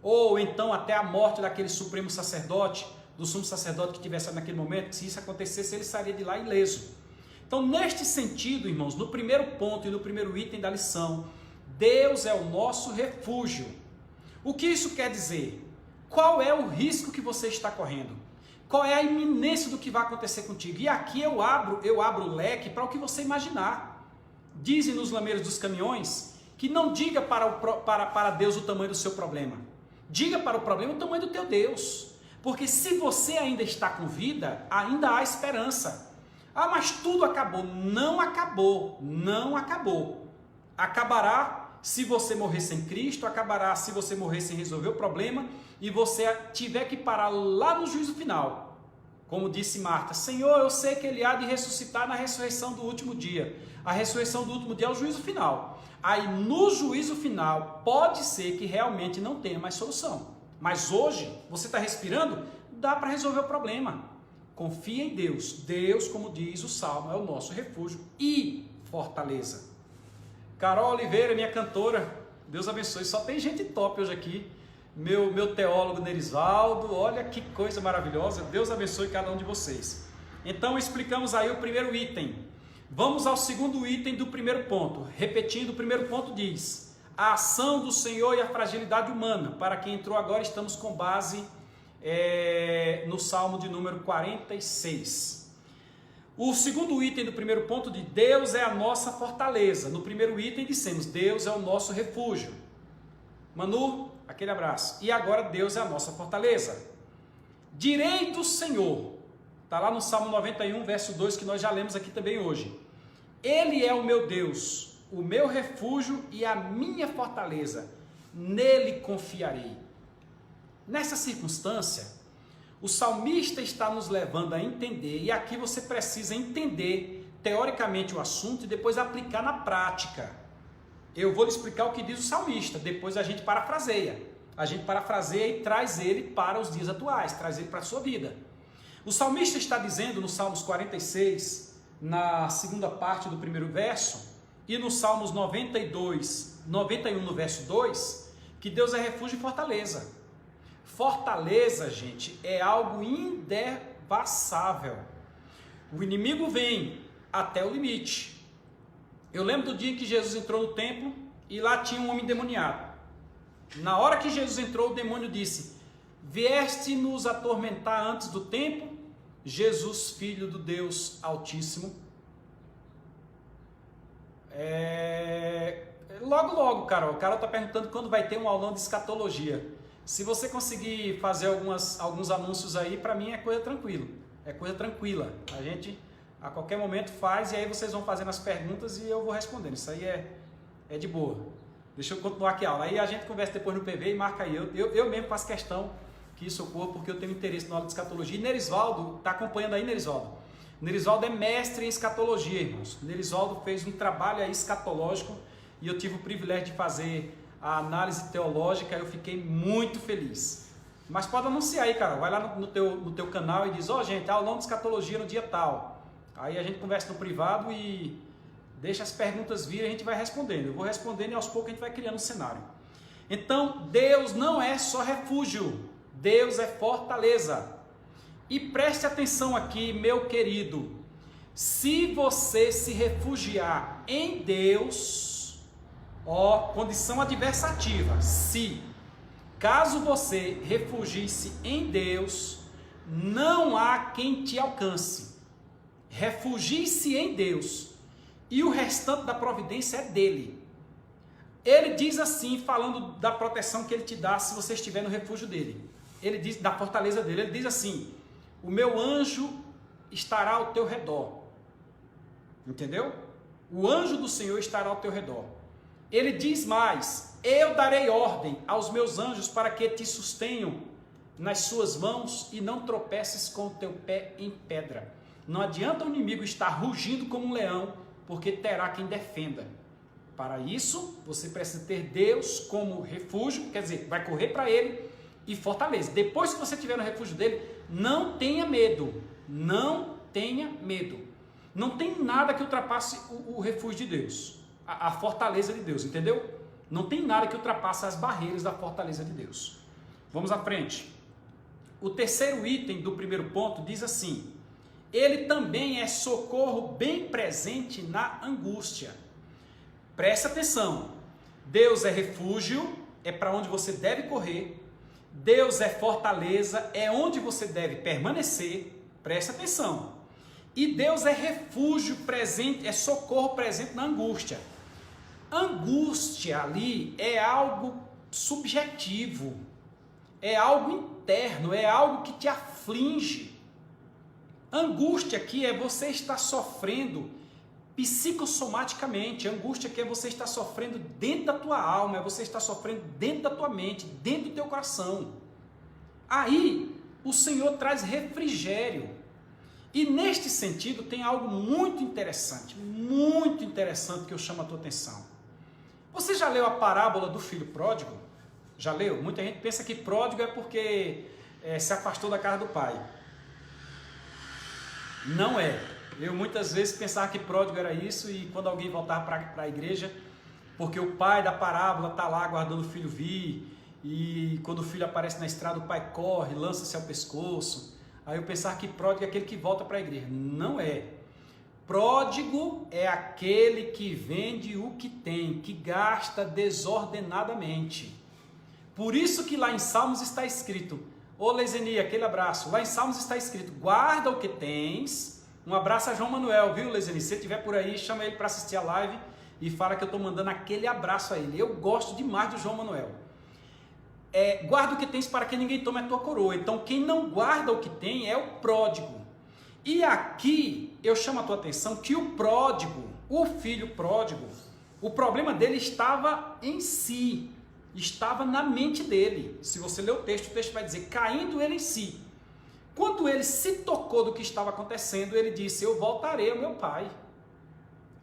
ou então até a morte daquele supremo sacerdote, do sumo sacerdote que tivesse naquele momento. Se isso acontecesse, ele sairia de lá ileso. Então, neste sentido, irmãos, no primeiro ponto e no primeiro item da lição, Deus é o nosso refúgio. O que isso quer dizer? Qual é o risco que você está correndo? Qual é a iminência do que vai acontecer contigo? E aqui eu abro o leque para o que você imaginar. Dizem nos lameiros dos caminhões que não diga para Deus o tamanho do seu problema. Diga para o problema o tamanho do teu Deus. Porque se você ainda está com vida, ainda há esperança. Ah, mas tudo acabou. Não acabou. Não acabou. Acabará se você morrer sem Cristo, acabará se você morrer sem resolver o problema e você tiver que parar lá no juízo final. Como disse Marta, Senhor, eu sei que ele há de ressuscitar na ressurreição do último dia. A ressurreição do último dia é o juízo final. Aí no juízo final pode ser que realmente não tenha mais solução. Mas hoje, você está respirando, dá para resolver o problema. Confia em Deus. Deus, como diz o Salmo, é o nosso refúgio e fortaleza. Carol Oliveira, minha cantora, Deus abençoe. Só tem gente top hoje aqui. Meu teólogo Nerisvaldo, olha que coisa maravilhosa. Deus abençoe cada um de vocês. Então, explicamos aí o primeiro item. Vamos ao segundo item do primeiro ponto. Repetindo, o primeiro ponto diz: a ação do Senhor e a fragilidade humana. Para quem entrou agora, estamos com base no Salmo de número 46. O segundo item do primeiro ponto de Deus é a nossa fortaleza. No primeiro item dissemos, Deus é o nosso refúgio. Manu, aquele abraço. E agora Deus é a nossa fortaleza. Direi do Senhor. Está lá no Salmo 91, verso 2, que nós já lemos aqui também hoje. Ele é o meu Deus, o meu refúgio e a minha fortaleza. Nele confiarei. Nessa circunstância, o salmista está nos levando a entender, e aqui você precisa entender teoricamente o assunto e depois aplicar na prática. Eu vou lhe explicar o que diz o salmista, depois a gente parafraseia. A gente parafraseia e traz ele para os dias atuais, traz ele para a sua vida. O salmista está dizendo no Salmos 46, na segunda parte do primeiro verso, e no Salmos 91 no verso 2, que Deus é refúgio e fortaleza. Fortaleza, gente, é algo indevassável. O inimigo vem até o limite. Eu lembro do dia que Jesus entrou no templo e lá tinha um homem endemoniado. Na hora que Jesus entrou, o demônio disse: vieste nos atormentar antes do tempo, Jesus, filho do Deus Altíssimo. Logo, Carol. Carol está perguntando quando vai ter um aulão de escatologia. Se você conseguir fazer alguns anúncios aí, para mim é coisa tranquila. É coisa tranquila. A gente, a qualquer momento, faz e aí vocês vão fazendo as perguntas e eu vou respondendo. Isso aí é de boa. Deixa eu continuar aqui a aula. Aí a gente conversa depois no PV e marca aí. Eu mesmo faço questão que isso ocorra porque eu tenho interesse na aula de escatologia. E Nerisvaldo, está acompanhando aí, Nerisvaldo? Nerisvaldo é mestre em escatologia, irmãos. Nerisvaldo fez um trabalho aí escatológico e eu tive o privilégio de fazer a análise teológica, eu fiquei muito feliz. Mas pode anunciar aí, cara, vai lá no teu canal e diz, gente, aulão de escatologia no dia tal. Aí a gente conversa no privado e deixa as perguntas vir e a gente vai respondendo. Eu vou respondendo e aos poucos a gente vai criando um cenário. Então, Deus não é só refúgio, Deus é fortaleza. E preste atenção aqui, meu querido, se você se refugiar em Deus, condição adversativa, caso você refugie-se em Deus, não há quem te alcance. Refugie-se em Deus e o restante da providência é dele. Ele diz assim, falando da proteção que ele te dá se você estiver no refúgio dele. Ele diz, da fortaleza dele, ele diz assim, o meu anjo estará ao teu redor. Entendeu? O anjo do Senhor estará ao teu redor. Ele diz mais, eu darei ordem aos meus anjos para que te sustenham nas suas mãos e não tropeces com o teu pé em pedra. Não adianta o inimigo estar rugindo como um leão, porque terá quem defenda. Para isso, você precisa ter Deus como refúgio, quer dizer, vai correr para ele e fortaleza. Depois que você estiver no refúgio dele, não tenha medo, não tenha medo. Não tem nada que ultrapasse o refúgio de Deus, a fortaleza de Deus, entendeu? Não tem nada que ultrapasse as barreiras da fortaleza de Deus. Vamos à frente. O terceiro item do primeiro ponto diz assim, ele também é socorro bem presente na angústia. Preste atenção, Deus é refúgio, é para onde você deve correr, Deus é fortaleza, é onde você deve permanecer, preste atenção. E Deus é refúgio presente, é socorro presente na angústia. Angústia ali é algo subjetivo, é algo interno, é algo que te aflige. Angústia aqui é você estar sofrendo psicossomaticamente. Angústia aqui é você estar sofrendo dentro da tua alma, é você estar sofrendo dentro da tua mente, dentro do teu coração. Aí o Senhor traz refrigério. E neste sentido tem algo muito interessante que eu chamo a tua atenção. Você já leu a parábola do filho pródigo? Já leu? Muita gente pensa que pródigo é porque se afastou da casa do pai. Não é. Eu muitas vezes pensava que pródigo era isso e quando alguém voltava para a igreja, porque o pai da parábola está lá aguardando o filho vir e quando o filho aparece na estrada o pai corre, lança-se ao pescoço. Aí eu pensava que pródigo é aquele que volta para a igreja. Não é. Pródigo é aquele que vende o que tem, que gasta desordenadamente. Por isso que lá em Salmos está escrito, ô Lezeni, aquele abraço, lá em Salmos está escrito, guarda o que tens. Um abraço a João Manuel, viu, Lezeni? Se você estiver por aí, chama ele para assistir a live e fala que eu estou mandando aquele abraço a ele. Eu gosto demais do João Manuel. Guarda o que tens para que ninguém tome a tua coroa. Então, quem não guarda o que tem é o pródigo. E aqui eu chamo a tua atenção que o pródigo, o filho pródigo, o problema dele estava em si, estava na mente dele. Se você ler o texto vai dizer, caindo ele em si. Quando ele se tocou do que estava acontecendo, ele disse, eu voltarei ao meu pai.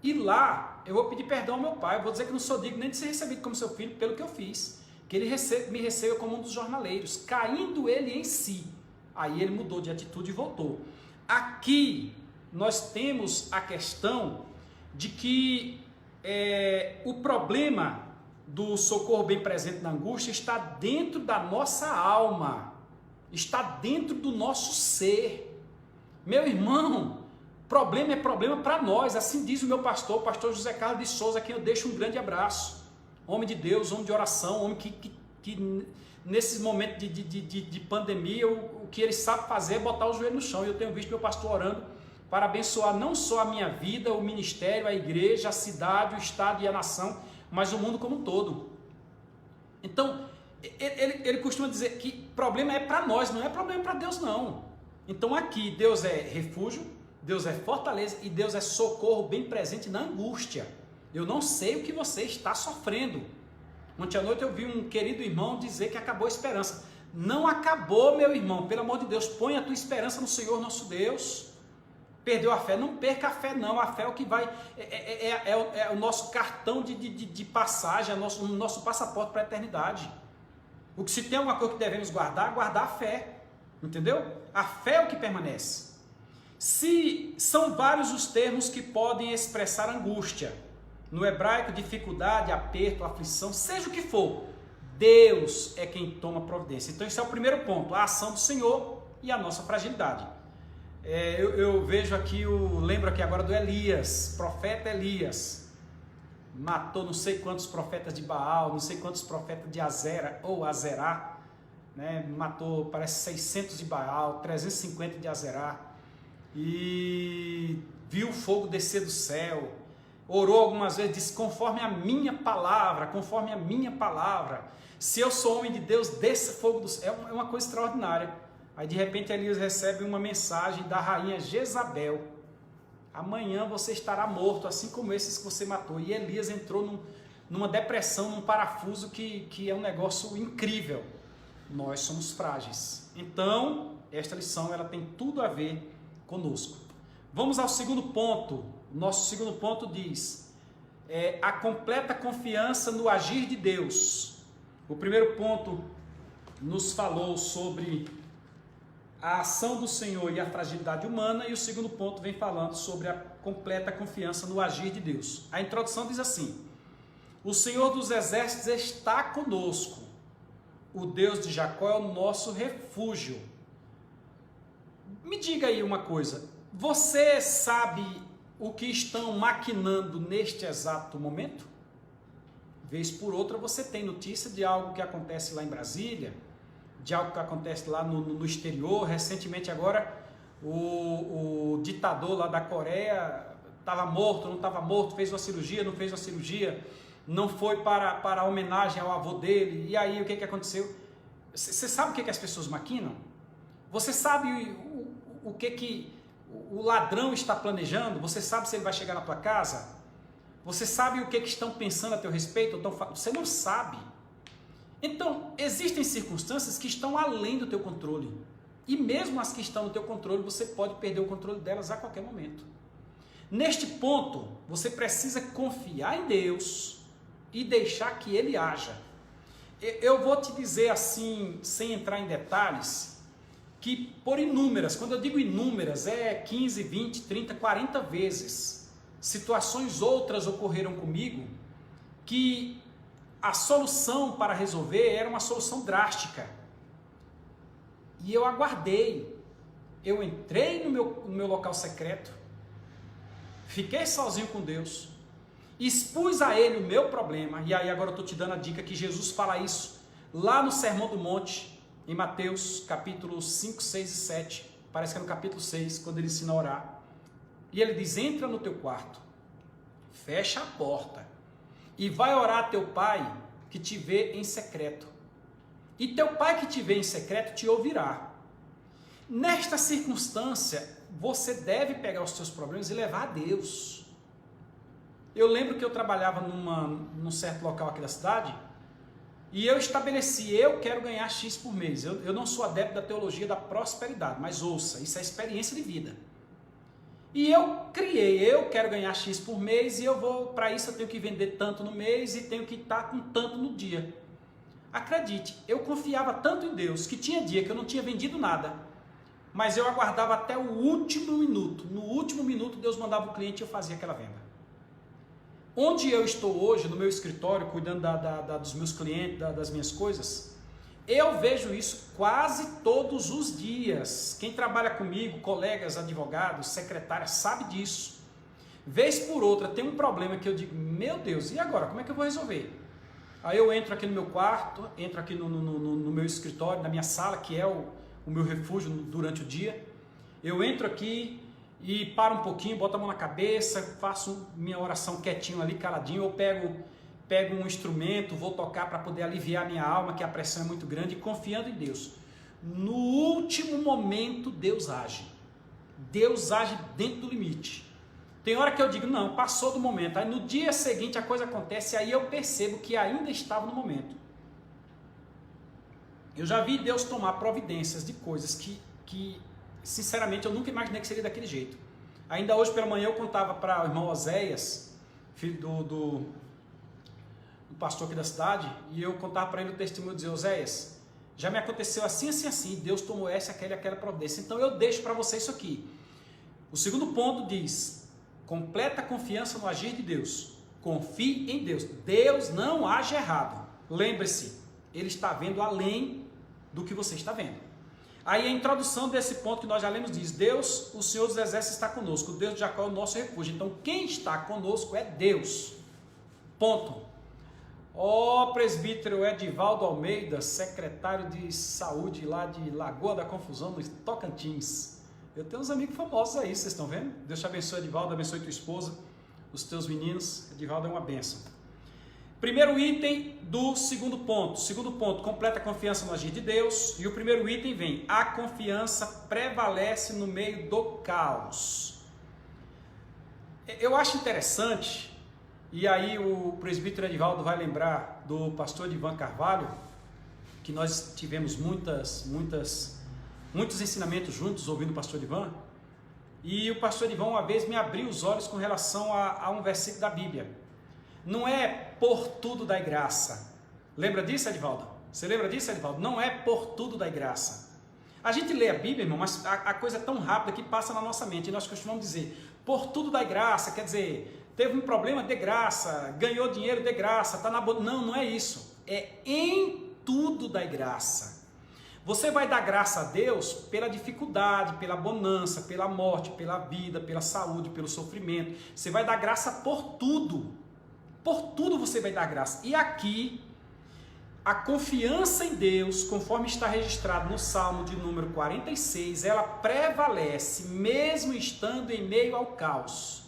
E lá, eu vou pedir perdão ao meu pai, eu vou dizer que não sou digno nem de ser recebido como seu filho pelo que eu fiz. Que ele me receba como um dos jornaleiros, caindo ele em si. Aí ele mudou de atitude e voltou. Aqui nós temos a questão de que o problema do socorro bem presente na angústia está dentro da nossa alma, está dentro do nosso ser. Meu irmão, problema é problema para nós, assim diz o meu pastor, o pastor José Carlos de Souza, a quem eu deixo um grande abraço. Homem de Deus, homem de oração, homem que nesses momentos de pandemia, o que ele sabe fazer é botar o joelho no chão. E eu tenho visto meu pastor orando para abençoar não só a minha vida, o ministério, a igreja, a cidade, o estado e a nação, mas o mundo como um todo. Então, ele costuma dizer que problema é para nós, não é problema para Deus não. Então aqui, Deus é refúgio, Deus é fortaleza e Deus é socorro bem presente na angústia. Eu não sei o que você está sofrendo. Ontem à noite eu vi um querido irmão dizer que acabou a esperança. Não acabou, meu irmão. Pelo amor de Deus, põe a tua esperança no Senhor nosso Deus. perdeu a fé. Não perca a fé não, a fé é o que vai, é o nosso cartão de passagem, é o nosso passaporte para a eternidade. O que se tem uma coisa que devemos guardar a fé, entendeu? A fé é o que permanece. Se são vários os termos que podem expressar angústia, no hebraico dificuldade, aperto, aflição, seja o que for, Deus é quem toma providência. Então esse é o primeiro ponto, a ação do Senhor e a nossa fragilidade. Eu vejo aqui, lembro aqui agora do Elias, profeta Elias, matou não sei quantos profetas de Baal, não sei quantos profetas de Azera ou Azerá, né? Matou parece 600 de Baal, 350 de Azerá, e viu o fogo descer do céu, orou algumas vezes, disse, conforme a minha palavra, se eu sou homem de Deus, desça fogo do céu. É uma coisa extraordinária. Aí de repente Elias recebe uma mensagem da rainha Jezabel, amanhã você estará morto, assim como esses que você matou. E Elias entrou numa depressão, num parafuso que é um negócio incrível. Nós somos frágeis. Então, esta lição ela tem tudo a ver conosco. Vamos ao segundo ponto. Nosso segundo ponto diz, a completa confiança no agir de Deus. O primeiro ponto nos falou sobre a ação do Senhor e a fragilidade humana, e o segundo ponto vem falando sobre a completa confiança no agir de Deus. A introdução diz assim, o Senhor dos exércitos está conosco, o Deus de Jacó é o nosso refúgio. Me diga aí uma coisa, você sabe o que estão maquinando neste exato momento? Vez por outra você tem notícia de algo que acontece lá em Brasília, de algo que acontece lá no exterior. Recentemente agora, o ditador lá da Coreia estava morto, não estava morto, fez uma cirurgia, não fez uma cirurgia, não foi para a homenagem ao avô dele, e aí o que aconteceu? Você sabe o que as pessoas maquinam? Você sabe o que o ladrão está planejando? Você sabe se ele vai chegar na tua casa? Você sabe o que estão pensando a teu respeito? Você não sabe. Então, existem circunstâncias que estão além do teu controle. E mesmo as que estão no teu controle, você pode perder o controle delas a qualquer momento. Neste ponto, você precisa confiar em Deus e deixar que Ele haja. Eu vou te dizer assim, sem entrar em detalhes, que por inúmeras, quando eu digo inúmeras, 15, 20, 30, 40 vezes, situações outras ocorreram comigo que a solução para resolver era uma solução drástica. E eu aguardei. Eu entrei no meu local secreto, fiquei sozinho com Deus, expus a Ele o meu problema. E aí agora eu estou te dando a dica que Jesus fala isso lá no Sermão do Monte, em Mateus capítulos 5, 6 e 7. Parece que é no capítulo 6, quando ele ensina a orar. E ele diz, entra no teu quarto, fecha a porta, e vai orar a teu pai que te vê em secreto. E teu pai que te vê em secreto te ouvirá. Nesta circunstância, você deve pegar os teus problemas e levar a Deus. Eu lembro que eu trabalhava num certo local aqui da cidade, e eu estabeleci, eu quero ganhar X por mês. Eu não sou adepto da teologia da prosperidade, mas ouça, isso é experiência de vida. E eu criei, eu quero ganhar X por mês, e para isso eu tenho que vender tanto no mês e tenho que estar com tanto no dia. Acredite, eu confiava tanto em Deus que tinha dia que eu não tinha vendido nada, mas eu aguardava até o último minuto. No último minuto Deus mandava o cliente e eu fazia aquela venda. Onde eu estou hoje, no meu escritório, cuidando dos meus clientes, das minhas coisas, eu vejo isso quase todos os dias. Quem trabalha comigo, colegas, advogados, secretárias, sabe disso. Vez por outra tem um problema que eu digo, meu Deus, e agora? Como é que eu vou resolver? Aí eu entro aqui no meu quarto, entro aqui no meu escritório, na minha sala, que é o meu refúgio durante o dia. Eu entro aqui e paro um pouquinho, boto a mão na cabeça, faço minha oração quietinho ali, caladinho, ou pego um instrumento, vou tocar para poder aliviar a minha alma, que a pressão é muito grande, confiando em Deus. No último momento, Deus age. Deus age dentro do limite. Tem hora que eu digo, não, passou do momento. Aí no dia seguinte a coisa acontece, aí eu percebo que ainda estava no momento. Eu já vi Deus tomar providências de coisas que sinceramente, eu nunca imaginei que seria daquele jeito. Ainda hoje pela manhã eu contava para o irmão Oséias, filho do pastor aqui da cidade, e eu contava para ele o testemunho, dizer: Oséias, já me aconteceu assim, assim, assim, Deus tomou essa, aquela e aquela providência, então eu deixo para você isso aqui. O segundo ponto diz: completa confiança no agir de Deus, confie em Deus, Deus não age errado, lembre-se, Ele está vendo além do que você está vendo. Aí a introdução desse ponto que nós já lemos diz: Deus, o Senhor dos Exércitos está conosco, o Deus de Jacó é o nosso refúgio. Então quem está conosco é Deus, ponto. Presbítero Edivaldo Almeida, secretário de saúde lá de Lagoa da Confusão, no Tocantins. Eu tenho uns amigos famosos aí, vocês estão vendo? Deus te abençoe, Edivaldo, abençoe tua esposa, os teus meninos. Edivaldo é uma bênção. Primeiro item do segundo ponto. Segundo ponto, completa a confiança no agir de Deus. E o primeiro item vem: a confiança prevalece no meio do caos. Eu acho interessante, e aí o presbítero Edivaldo vai lembrar do pastor Edivan Carvalho, que nós tivemos muitos ensinamentos juntos ouvindo o pastor Edivan. E o pastor Edivan uma vez me abriu os olhos com relação a um versículo da Bíblia. Não é por tudo dai graça. Lembra disso, Edivaldo? Você lembra disso, Edivaldo? Não é por tudo dai graça. A gente lê a Bíblia, irmão, mas a coisa é tão rápida que passa na nossa mente. E nós costumamos dizer: por tudo dai graça, quer dizer, teve um problema, de graça, ganhou dinheiro, de graça, está na boa. Não, não é isso. É em tudo dai graça. Você vai dar graça a Deus pela dificuldade, pela bonança, pela morte, pela vida, pela saúde, pelo sofrimento. Você vai dar graça por tudo. Por tudo você vai dar graça. E aqui, a confiança em Deus, conforme está registrado no Salmo de número 46, ela prevalece mesmo estando em meio ao caos.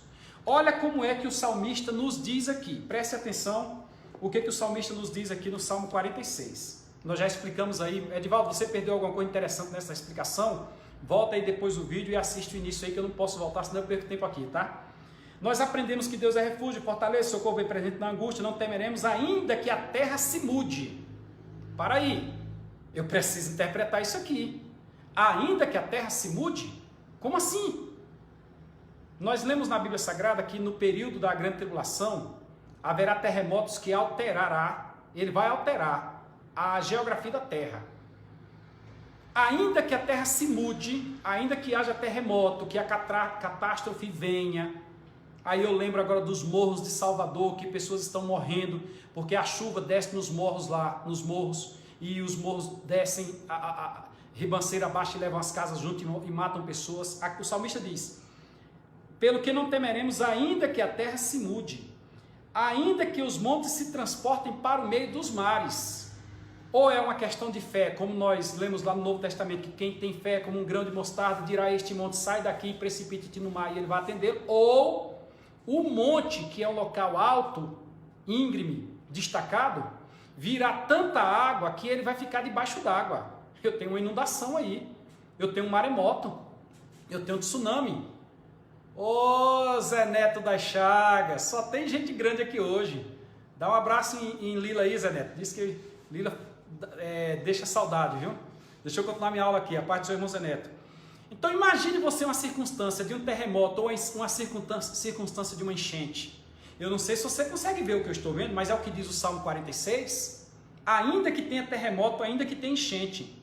Olha como é que o salmista nos diz aqui. Preste atenção o que o salmista nos diz aqui no Salmo 46. Nós já explicamos aí. Edivaldo, você perdeu alguma coisa interessante nessa explicação? Volta aí depois do vídeo e assiste o início aí, que eu não posso voltar, senão eu perco tempo aqui, tá? Nós aprendemos que Deus é refúgio, fortaleza, socorro bem presente na angústia, não temeremos, ainda que a terra se mude. Para aí, eu preciso interpretar isso aqui. Ainda que a terra se mude? Como assim? Nós lemos na Bíblia Sagrada que no período da grande tribulação, haverá terremotos que ele vai alterar a geografia da terra. Ainda que a terra se mude, ainda que haja terremoto, que a catástrofe venha. Aí eu lembro agora dos morros de Salvador, que pessoas estão morrendo, porque a chuva desce nos morros lá, e os morros descem a ribanceira abaixo e levam as casas junto e matam pessoas. O salmista diz: pelo que não temeremos, ainda que a terra se mude, ainda que os montes se transportem para o meio dos mares. Ou é uma questão de fé, como nós lemos lá no Novo Testamento, que quem tem fé como um grão de mostarda dirá a este monte: sai daqui e precipite-te no mar, e ele vai atender. Ou o monte, que é um local alto, íngreme, destacado, virá tanta água que ele vai ficar debaixo d'água. Eu tenho uma inundação aí, eu tenho um maremoto, eu tenho um tsunami. Ô Zé Neto das Chagas, só tem gente grande aqui hoje. Dá um abraço em Lila aí, Zé Neto. Diz que Lila deixa saudade, viu? Deixa eu continuar minha aula aqui, a parte do seu irmão Zé Neto. Então imagine você uma circunstância de um terremoto ou uma circunstância de uma enchente. Eu não sei se você consegue ver o que eu estou vendo, mas é o que diz o Salmo 46. Ainda que tenha terremoto, ainda que tenha enchente,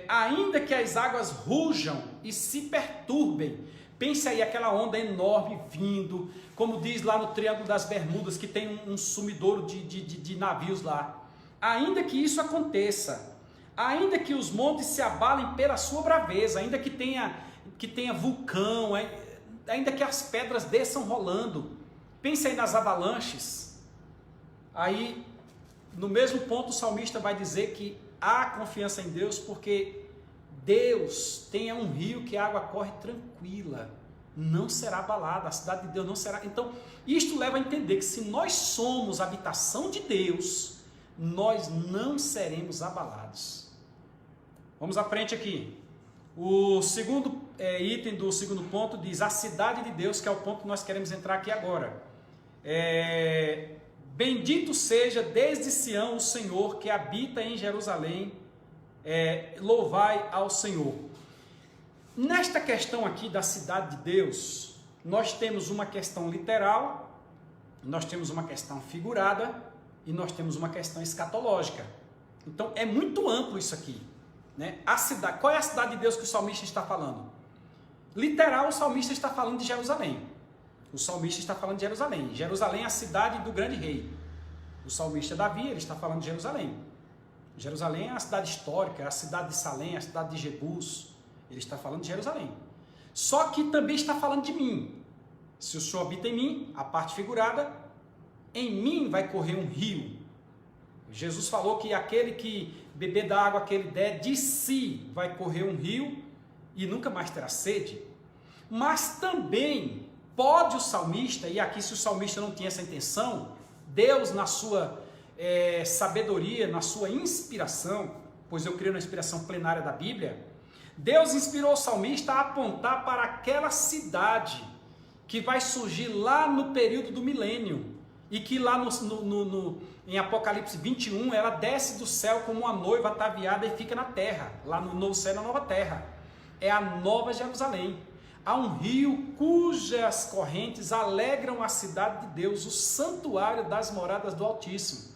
ainda que as águas rujam e se perturbem. Pense aí aquela onda enorme vindo, como diz lá no Triângulo das Bermudas, que tem um sumidouro de navios lá. Ainda que isso aconteça, ainda que os montes se abalem pela sua braveza, ainda que tenha vulcão, ainda que as pedras desçam rolando, pense aí nas avalanches. Aí, no mesmo ponto, o salmista vai dizer que há confiança em Deus, porque Deus tem um rio que a água corre tranquila, não será abalada, a cidade de Deus não será. Então, isto leva a entender que se nós somos a habitação de Deus, nós não seremos abalados. Vamos à frente aqui. O segundo item do segundo ponto diz: a cidade de Deus, que é o ponto que nós queremos entrar aqui agora. Bendito seja desde Sião o Senhor que habita em Jerusalém, louvai ao Senhor. Nesta questão aqui da cidade de Deus, nós temos uma questão literal, nós temos uma questão figurada e nós temos uma questão escatológica. Então é muito amplo isso aqui, né? A cidade, qual é a cidade de Deus que o salmista está falando? Literal, o salmista está falando de Jerusalém. O salmista está falando de Jerusalém. Jerusalém é a cidade do grande rei. O salmista Davi, ele está falando de Jerusalém. Jerusalém é a cidade histórica, é a cidade de Salém, é a cidade de Jebus. Ele está falando de Jerusalém. Só que também está falando de mim. Se o Senhor habita em mim, a parte figurada, em mim vai correr um rio. Jesus falou que aquele que beber da água que ele der, de si vai correr um rio e nunca mais terá sede. Mas também pode o salmista, e aqui se o salmista não tinha essa intenção, Deus na sua sabedoria, na sua inspiração, pois eu creio na inspiração plenária da Bíblia, Deus inspirou o salmista a apontar para aquela cidade que vai surgir lá no período do milênio, e que lá em Apocalipse 21, ela desce do céu como uma noiva ataviada e fica na terra, lá no novo céu e na nova terra. É a Nova Jerusalém. Há um rio cujas correntes alegram a cidade de Deus, o santuário das moradas do Altíssimo.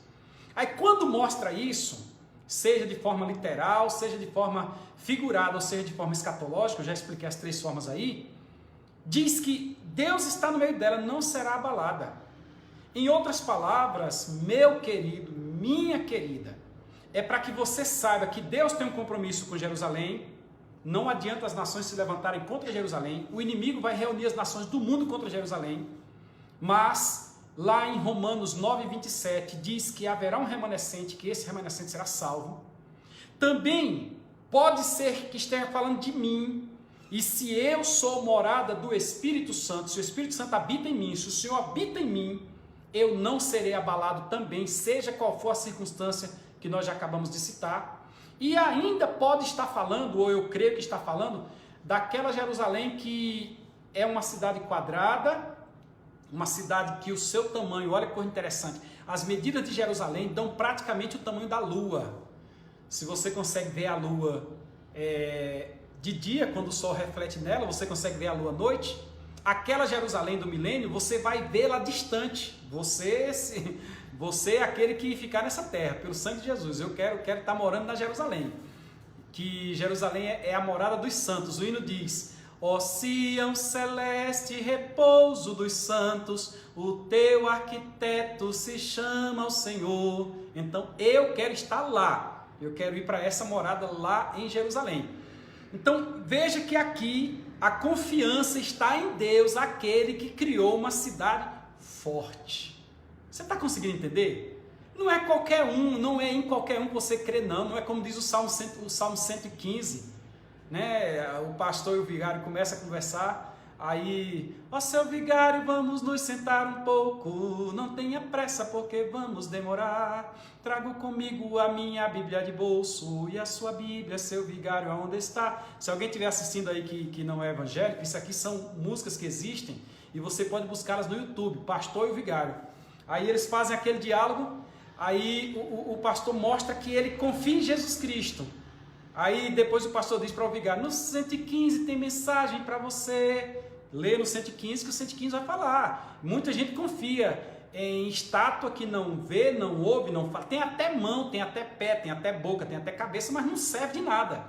Aí quando mostra isso, seja de forma literal, seja de forma figurada, ou seja de forma escatológica, eu já expliquei as três formas aí, diz que Deus está no meio dela, não será abalada. Em outras palavras, meu querido, minha querida, é para que você saiba que Deus tem um compromisso com Jerusalém. Não adianta as nações se levantarem contra Jerusalém, o inimigo vai reunir as nações do mundo contra Jerusalém, mas lá em Romanos 9:27 diz que haverá um remanescente, que esse remanescente será salvo. Também pode ser que esteja falando de mim, e se eu sou morada do Espírito Santo, se o Espírito Santo habita em mim, se o Senhor habita em mim, eu não serei abalado também, seja qual for a circunstância que nós já acabamos de citar. E ainda pode estar falando, ou eu creio que está falando, daquela Jerusalém que é uma cidade quadrada, uma cidade que o seu tamanho, olha que coisa interessante, as medidas de Jerusalém dão praticamente o tamanho da lua. Se você consegue ver a lua de dia, quando o sol reflete nela, você consegue ver a lua à noite, aquela Jerusalém do milênio, você vai vê-la distante. Você é aquele que ficar nessa terra, pelo sangue de Jesus. Eu quero estar morando na Jerusalém, que Jerusalém é a morada dos santos. O hino diz: ó Sião celeste, repouso dos santos, o teu arquiteto se chama o Senhor. Então eu quero estar lá, eu quero ir para essa morada lá em Jerusalém. Então veja que aqui a confiança está em Deus, aquele que criou uma cidade forte. Você está conseguindo entender? Não é qualquer um, não é em qualquer um que você crê, não é como diz o Salmo 115, né? O pastor e o vigário começam a conversar, aí, ó seu vigário, vamos nos sentar um pouco, não tenha pressa porque vamos demorar, trago comigo a minha Bíblia de bolso e a sua Bíblia, seu vigário, aonde está? Se alguém estiver assistindo aí que não é evangélico, isso aqui são músicas que existem e você pode buscá-las no YouTube, pastor e o vigário. Aí eles fazem aquele diálogo, aí o pastor mostra que ele confia em Jesus Cristo. Aí depois o pastor diz para o vigário: no 115 tem mensagem para você. Lê no 115 que o 115 vai falar. Muita gente confia em estátua que não vê, não ouve, não fala. Tem até mão, tem até pé, tem até boca, tem até cabeça, mas não serve de nada.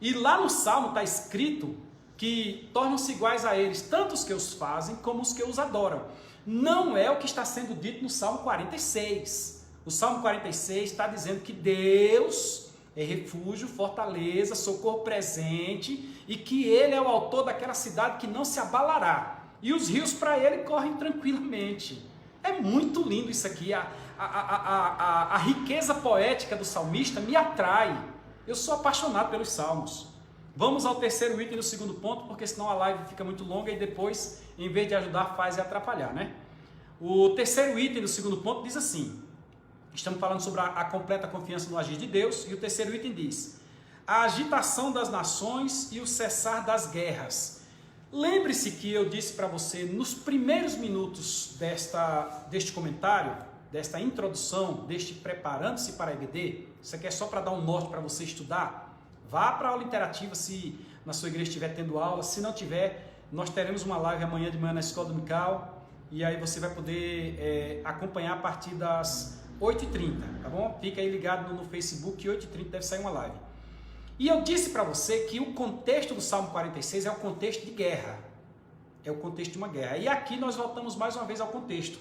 E lá no Salmo está escrito que tornam-se iguais a eles, tanto os que os fazem como os que os adoram. Não é o que está sendo dito no Salmo 46. O Salmo 46 está dizendo que Deus é refúgio, fortaleza, socorro presente e que Ele é o autor daquela cidade que não se abalará. E os rios para Ele correm tranquilamente. É muito lindo isso aqui. A riqueza poética do salmista me atrai. Eu sou apaixonado pelos salmos. Vamos ao terceiro item do segundo ponto, porque senão a live fica muito longa e depois, em vez de ajudar, faz e atrapalhar, né? O terceiro item do segundo ponto diz assim, estamos falando sobre a completa confiança no agir de Deus, e o terceiro item diz: a agitação das nações e o cessar das guerras. Lembre-se que eu disse para você, nos primeiros minutos deste comentário, desta introdução, deste preparando-se para a EBD, isso aqui é só para dar um norte para você estudar. Vá para a aula interativa, se na sua igreja estiver tendo aula. Se não tiver, nós teremos uma live amanhã de manhã na escola dominical, e aí você vai poder acompanhar a partir das 8h30, tá bom? Fica aí ligado no Facebook, 8h30 deve sair uma live. E eu disse para você que o contexto do Salmo 46 é o contexto de guerra, é o contexto de uma guerra. E aqui nós voltamos mais uma vez ao contexto.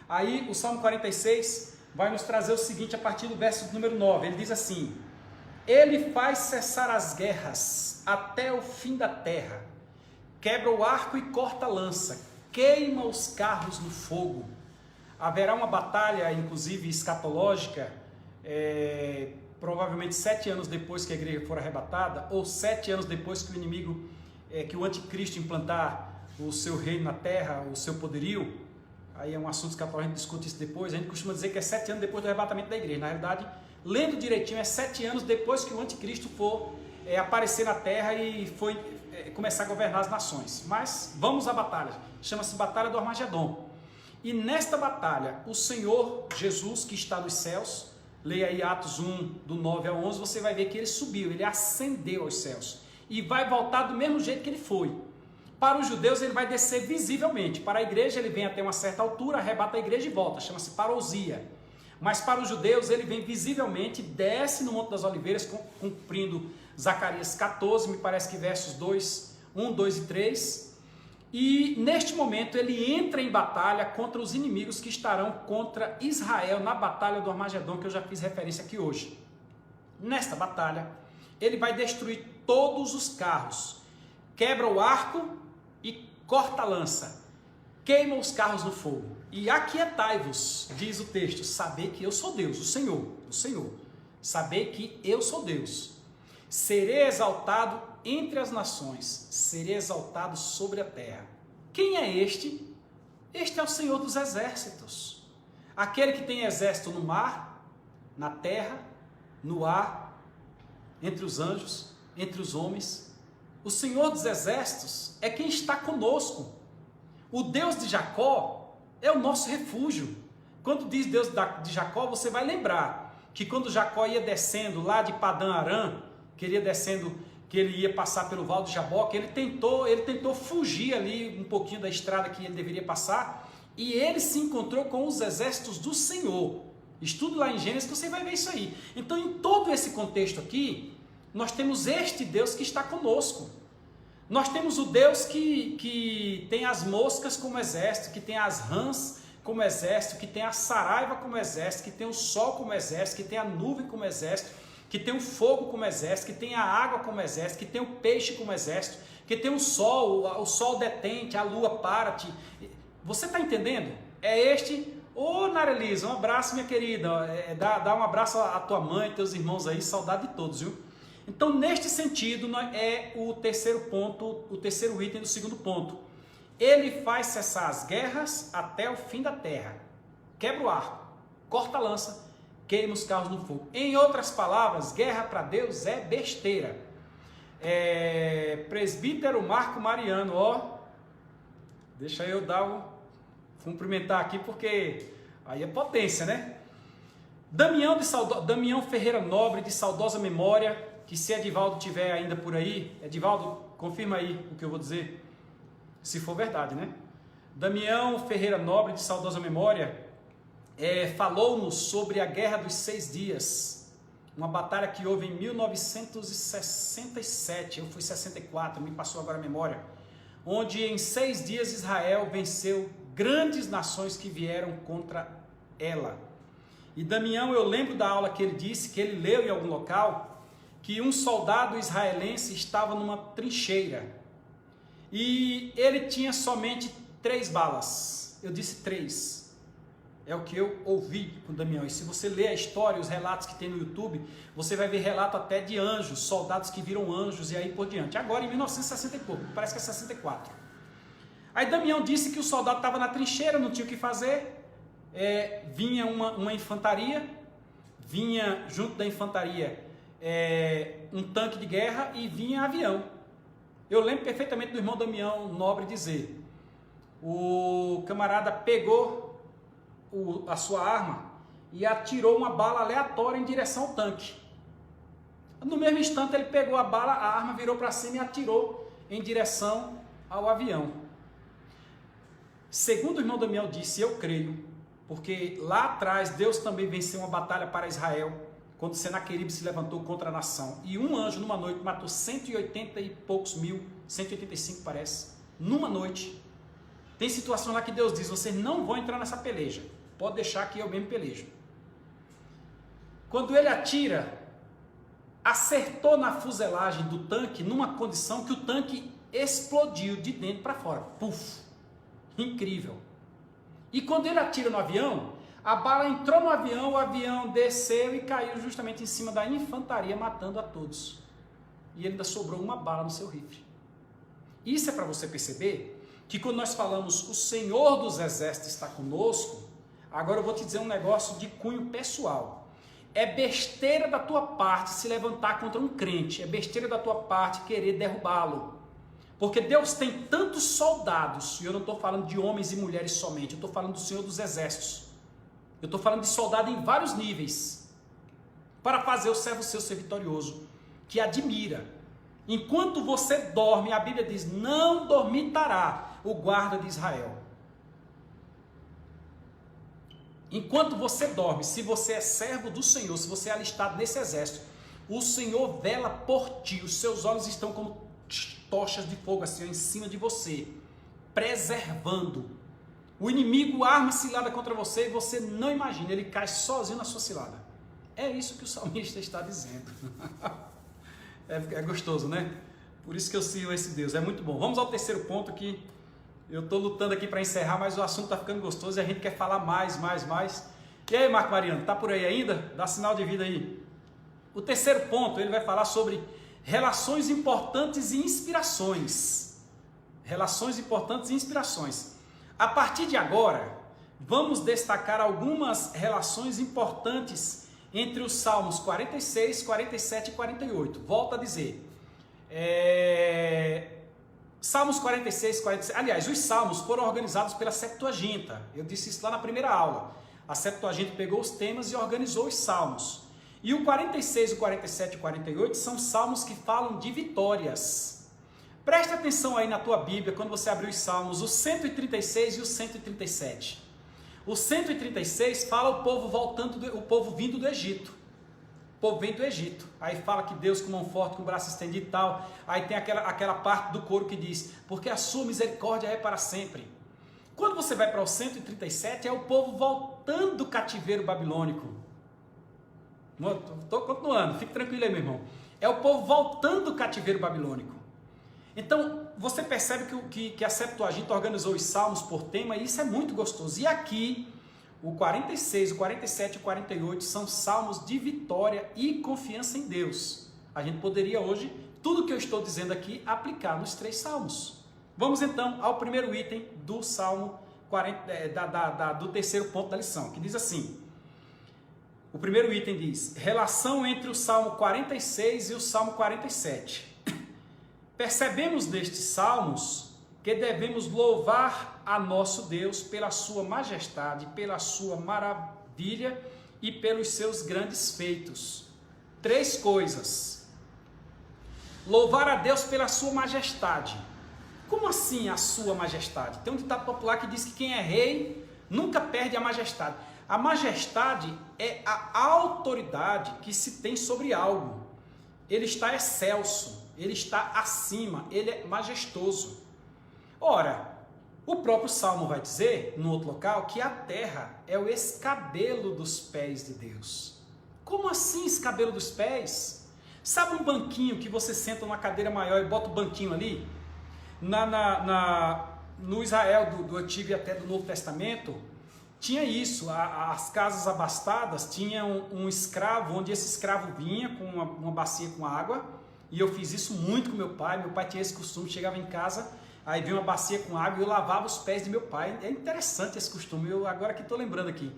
Aí o Salmo 46 vai nos trazer o seguinte a partir do verso número 9, ele diz assim: Ele faz cessar as guerras até o fim da terra, quebra o arco e corta a lança, queima os carros no fogo. Haverá uma batalha, inclusive escatológica, provavelmente 7 anos depois que a igreja for arrebatada, ou 7 anos depois que o inimigo, que o anticristo implantar o seu reino na terra, o seu poderio. Aí é um assunto escatológico, a gente discute isso depois. A gente costuma dizer que é 7 anos depois do arrebatamento da igreja. Na realidade, lendo direitinho, é 7 anos depois que o anticristo for aparecer na terra e foi começar a governar as nações. Mas vamos à batalha, chama-se Batalha do Armagedon. E nesta batalha, o Senhor Jesus, que está nos céus, leia aí Atos 1, do 9 ao 11, você vai ver que ele subiu, ele ascendeu aos céus, e vai voltar do mesmo jeito que ele foi. Para os judeus ele vai descer visivelmente, para a igreja ele vem até uma certa altura, arrebata a igreja e volta, chama-se parousia. Mas para os judeus ele vem visivelmente, desce no Monte das Oliveiras, cumprindo Zacarias 14, me parece que versos 1, 2 e 3, e neste momento ele entra em batalha contra os inimigos que estarão contra Israel na batalha do Armagedon, que eu já fiz referência aqui hoje. Nesta batalha ele vai destruir todos os carros, quebra o arco e corta a lança, queima os carros no fogo. E aquietai-vos, diz o texto, saber que eu sou Deus, o Senhor, saber que eu sou Deus. Serei exaltado entre as nações, serei exaltado sobre a terra. Quem é este? Este é o Senhor dos exércitos, aquele que tem exército no mar, na terra, no ar, entre os anjos, entre os homens. O Senhor dos exércitos é quem está conosco. O Deus de Jacó é o nosso refúgio. Quando diz Deus de Jacó, você vai lembrar que quando Jacó ia descendo lá de Padã Arã, que ele ia descendo, que ele ia passar pelo Val de Jaboque, ele tentou fugir ali um pouquinho da estrada que ele deveria passar, e ele se encontrou com os exércitos do Senhor. Estudo lá em Gênesis que você vai ver isso aí. Então, em todo esse contexto aqui, nós temos este Deus que está conosco. Nós temos o Deus que tem as moscas como exército, que tem as rãs como exército, que tem a saraiva como exército, que tem o sol como exército, que tem a nuvem como exército, que tem o fogo como exército, que tem a água como exército, que tem o peixe como exército, que tem o sol detente, a lua para-te. Você está entendendo? É este... Ô Narelisa, um abraço, minha querida. Dá um abraço à tua mãe, teus irmãos aí, saudade de todos, viu? Então, neste sentido, é o terceiro ponto, o terceiro item do segundo ponto. Ele faz cessar as guerras até o fim da terra. Quebra o arco, corta a lança, queima os carros no fogo. Em outras palavras, guerra para Deus é besteira. Presbítero Marco Mariano, ó. Deixa eu cumprimentar aqui, porque aí é potência, né? Damião Ferreira Nobre, de saudosa memória, que se Edivaldo tiver ainda por aí, Edivaldo, confirma aí o que eu vou dizer, se for verdade, né? Damião Ferreira Nobre, de saudosa memória, falou-nos sobre a Guerra dos 6 Dias, uma batalha que houve em 1967, eu fui 64, me passou agora a memória, onde em 6 dias Israel venceu grandes nações que vieram contra ela. E Damião, eu lembro da aula que ele disse, que ele leu em algum local, que um soldado israelense estava numa trincheira e ele tinha somente 3 balas. Eu disse 3. É o que eu ouvi com Damião. E se você ler a história, os relatos que tem no YouTube, você vai ver relato até de anjos, soldados que viram anjos e aí por diante. Agora em 1960 e pouco, parece que é 64. Aí Damião disse que o soldado estava na trincheira, não tinha o que fazer. Vinha uma infantaria, vinha junto da infantaria um tanque de guerra e vinha avião. Eu lembro perfeitamente do irmão Damião Nobre dizer, o camarada pegou a sua arma e atirou uma bala aleatória em direção ao tanque. No mesmo instante ele pegou a bala, a arma, virou para cima e atirou em direção ao avião. Segundo o irmão Damião disse, eu creio, porque lá atrás Deus também venceu uma batalha para Israel, quando Senaqueribe se levantou contra a nação. E um anjo, numa noite, matou 180 e poucos mil, 185 parece, numa noite. Tem situação lá que Deus diz, vocês não vão entrar nessa peleja, pode deixar que eu mesmo pelejo. Quando ele atira, acertou na fuselagem do tanque, numa condição que o tanque explodiu de dentro para fora. Puf! Incrível. E quando ele atira no avião, a bala entrou no avião, o avião desceu e caiu justamente em cima da infantaria, matando a todos. E ainda sobrou uma bala no seu rifle. Isso é para você perceber que quando nós falamos o Senhor dos Exércitos está conosco, agora eu vou te dizer um negócio de cunho pessoal. É besteira da tua parte se levantar contra um crente, é besteira da tua parte querer derrubá-lo. Porque Deus tem tantos soldados, e eu não estou falando de homens e mulheres somente, eu estou falando do Senhor dos Exércitos. Eu estou falando de soldado em vários níveis, para fazer o servo seu ser vitorioso, que admira. Enquanto você dorme, a Bíblia diz, não dormitará o guarda de Israel. Enquanto você dorme, se você é servo do Senhor, se você é alistado nesse exército, o Senhor vela por ti, os seus olhos estão como tochas de fogo assim em cima de você, preservando. O inimigo arma cilada contra você e você não imagina, ele cai sozinho na sua cilada. É isso que o salmista está dizendo. É gostoso, né? Por isso que eu sirvo esse Deus, é muito bom. Vamos ao terceiro ponto que eu estou lutando aqui para encerrar, mas o assunto está ficando gostoso e a gente quer falar mais. E aí, Marco Mariano, tá por aí ainda? Dá sinal de vida aí. O terceiro ponto, ele vai falar sobre relações importantes e inspirações. Relações importantes e inspirações. A partir de agora, vamos destacar algumas relações importantes entre os Salmos 46, 47 e 48. Volto a dizer. Salmos 46, 47... Aliás, os Salmos foram organizados pela Septuaginta. Eu disse isso lá na primeira aula. A Septuaginta pegou os temas e organizou os Salmos. E o 46, o 47 e o 48 são salmos que falam de vitórias. Preste atenção aí na tua Bíblia, quando você abrir os salmos, o 136 e o 137. O 136 fala o povo o povo vindo do Egito. O povo vem do Egito. Aí fala que Deus com mão forte, com o braço estendido e tal. Aí tem aquela parte do coro que diz, porque a sua misericórdia é para sempre. Quando você vai para o 137, é o povo voltando do cativeiro babilônico. Estou continuando, fique tranquilo aí, meu irmão. É o povo voltando do cativeiro babilônico. Então, você percebe que a Septuaginta organizou os salmos por tema, e isso é muito gostoso. E aqui, o 46, o 47 e o 48 são salmos de vitória e confiança em Deus. A gente poderia hoje, tudo que eu estou dizendo aqui, aplicar nos 3 salmos. Vamos então ao primeiro item do salmo 40, do terceiro ponto da lição, que diz assim. O primeiro item diz, relação entre o Salmo 46 e o Salmo 47. Percebemos nestes salmos que devemos louvar a nosso Deus pela sua majestade, pela sua maravilha e pelos seus grandes feitos. 3 coisas. Louvar a Deus pela sua majestade. Como assim a sua majestade? Tem um ditado popular que diz que quem é rei nunca perde a majestade. A majestade é a autoridade que se tem sobre algo. Ele está excelso, ele está acima, ele é majestoso. Ora, o próprio Salmo vai dizer, no outro local, que a terra é o escabelo dos pés de Deus. Como assim escabelo dos pés? Sabe um banquinho que você senta numa cadeira maior e bota o banquinho ali? No Israel do Antigo e até do Novo Testamento, tinha isso, as casas abastadas tinham um escravo, onde esse escravo vinha com uma bacia com água, e eu fiz isso muito com meu pai tinha esse costume, chegava em casa, aí vinha uma bacia com água e eu lavava os pés de meu pai, é interessante esse costume, eu agora que estou lembrando aqui.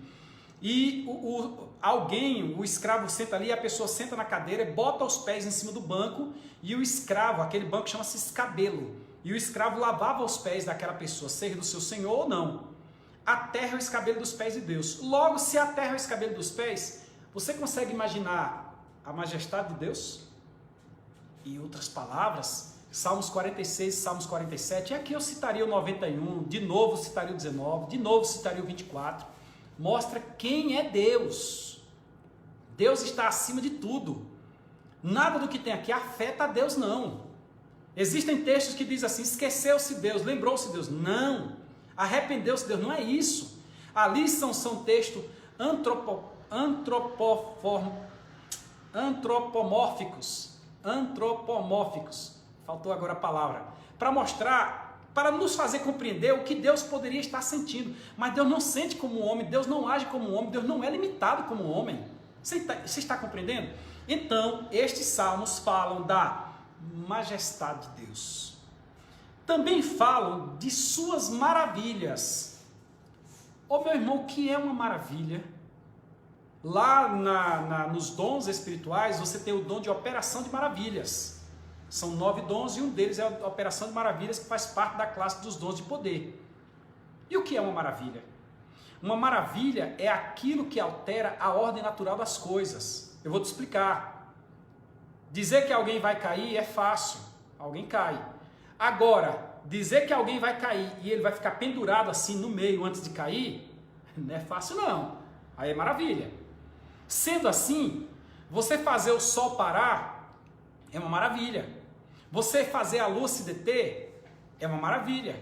E o escravo senta ali, a pessoa senta na cadeira, bota os pés em cima do banco, e o escravo, aquele banco chama-se escabelo, e o escravo lavava os pés daquela pessoa, seja do seu senhor ou não. A terra é o escabelo dos pés de Deus. Logo, se a terra é o escabelo dos pés, você consegue imaginar a majestade de Deus? Em outras palavras, Salmos 46, Salmos 47, e aqui eu citaria o 91, de novo citaria o 19, de novo citaria o 24, mostra quem é Deus. Deus está acima de tudo. Nada do que tem aqui afeta a Deus, não. Existem textos que dizem assim, esqueceu-se Deus, lembrou-se Deus. Não, arrependeu-se Deus, não é isso. Ali são textos antropomórficos, faltou agora a palavra, para mostrar, para nos fazer compreender o que Deus poderia estar sentindo. Mas Deus não sente como homem, Deus não age como homem, Deus não é limitado como homem. Você está compreendendo? Então, estes salmos falam da majestade de Deus. Também falam de suas maravilhas. Ô meu irmão, o que é uma maravilha? Lá nos dons espirituais, você tem o dom de operação de maravilhas. São 9 dons e um deles é a operação de maravilhas, que faz parte da classe dos dons de poder. E o que é uma maravilha? Uma maravilha é aquilo que altera a ordem natural das coisas. Eu vou te explicar. Dizer que alguém vai cair é fácil. Alguém cai. Agora, dizer que alguém vai cair e ele vai ficar pendurado assim no meio antes de cair, não é fácil não. Aí é maravilha. Sendo assim, você fazer o sol parar é uma maravilha. Você fazer a lua se deter é uma maravilha.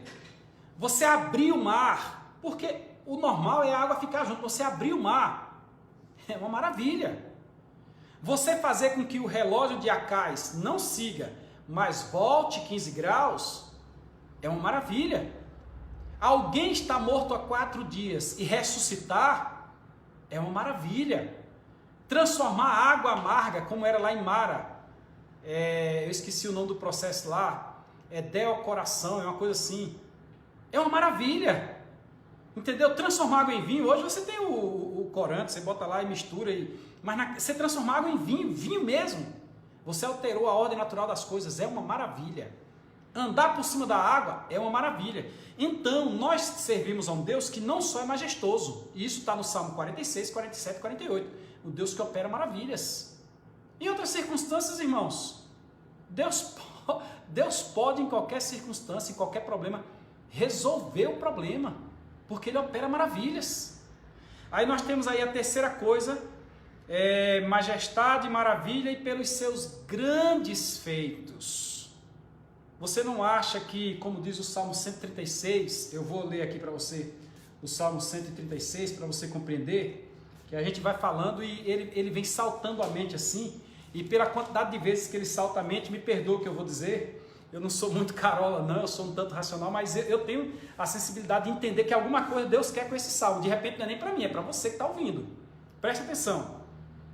Você abrir o mar, porque o normal é a água ficar junto, você abrir o mar é uma maravilha. Você fazer com que o relógio de Acais não siga, mas volte 15 graus, é uma maravilha. Alguém está morto há 4 dias e ressuscitar, é uma maravilha. Transformar a água amarga, como era lá em Mara, eu esqueci o nome do processo lá, deocoração, é uma coisa assim, é uma maravilha. Entendeu? Transformar água em vinho, hoje você tem o corante, você bota lá e mistura, mas você transformar água em vinho mesmo, você alterou a ordem natural das coisas, é uma maravilha. Andar por cima da água é uma maravilha. Então, nós servimos a um Deus que não só é majestoso, e isso está no Salmo 46, 47 e 48, o Deus que opera maravilhas. Em outras circunstâncias, irmãos, Deus pode em qualquer circunstância, em qualquer problema, resolver o problema, porque Ele opera maravilhas. Aí nós temos aí a terceira coisa, majestade, maravilha e pelos seus grandes feitos. Você não acha que, como diz o Salmo 136, eu vou ler aqui para você o Salmo 136 para você compreender, que a gente vai falando e ele vem saltando a mente assim, e pela quantidade de vezes que ele salta a mente, me perdoa o que eu vou dizer, eu não sou muito carola não, eu sou um tanto racional, mas eu tenho a sensibilidade de entender que alguma coisa Deus quer com esse salmo, de repente não é nem para mim, é para você que está ouvindo. Preste atenção.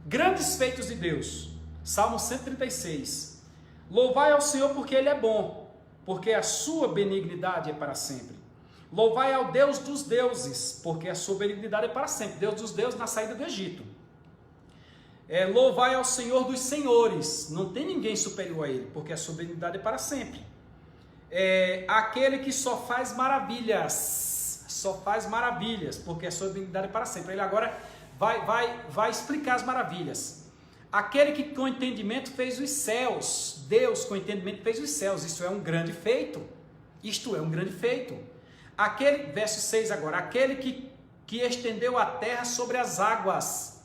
Grandes feitos de Deus, Salmo 136. Louvai ao Senhor porque Ele é bom, porque a sua benignidade é para sempre. Louvai ao Deus dos deuses, porque a sua benignidade é para sempre. Deus dos deuses na saída do Egito. Louvai ao Senhor dos senhores, não tem ninguém superior a Ele, porque a sua benignidade é para sempre. Aquele que só faz maravilhas, porque a sua benignidade é para sempre. Ele agora vai explicar as maravilhas. Aquele que com entendimento fez os céus, Deus com entendimento fez os céus, isso é um grande feito, isto é um grande feito. Verso 6 agora, aquele que estendeu a terra sobre as águas.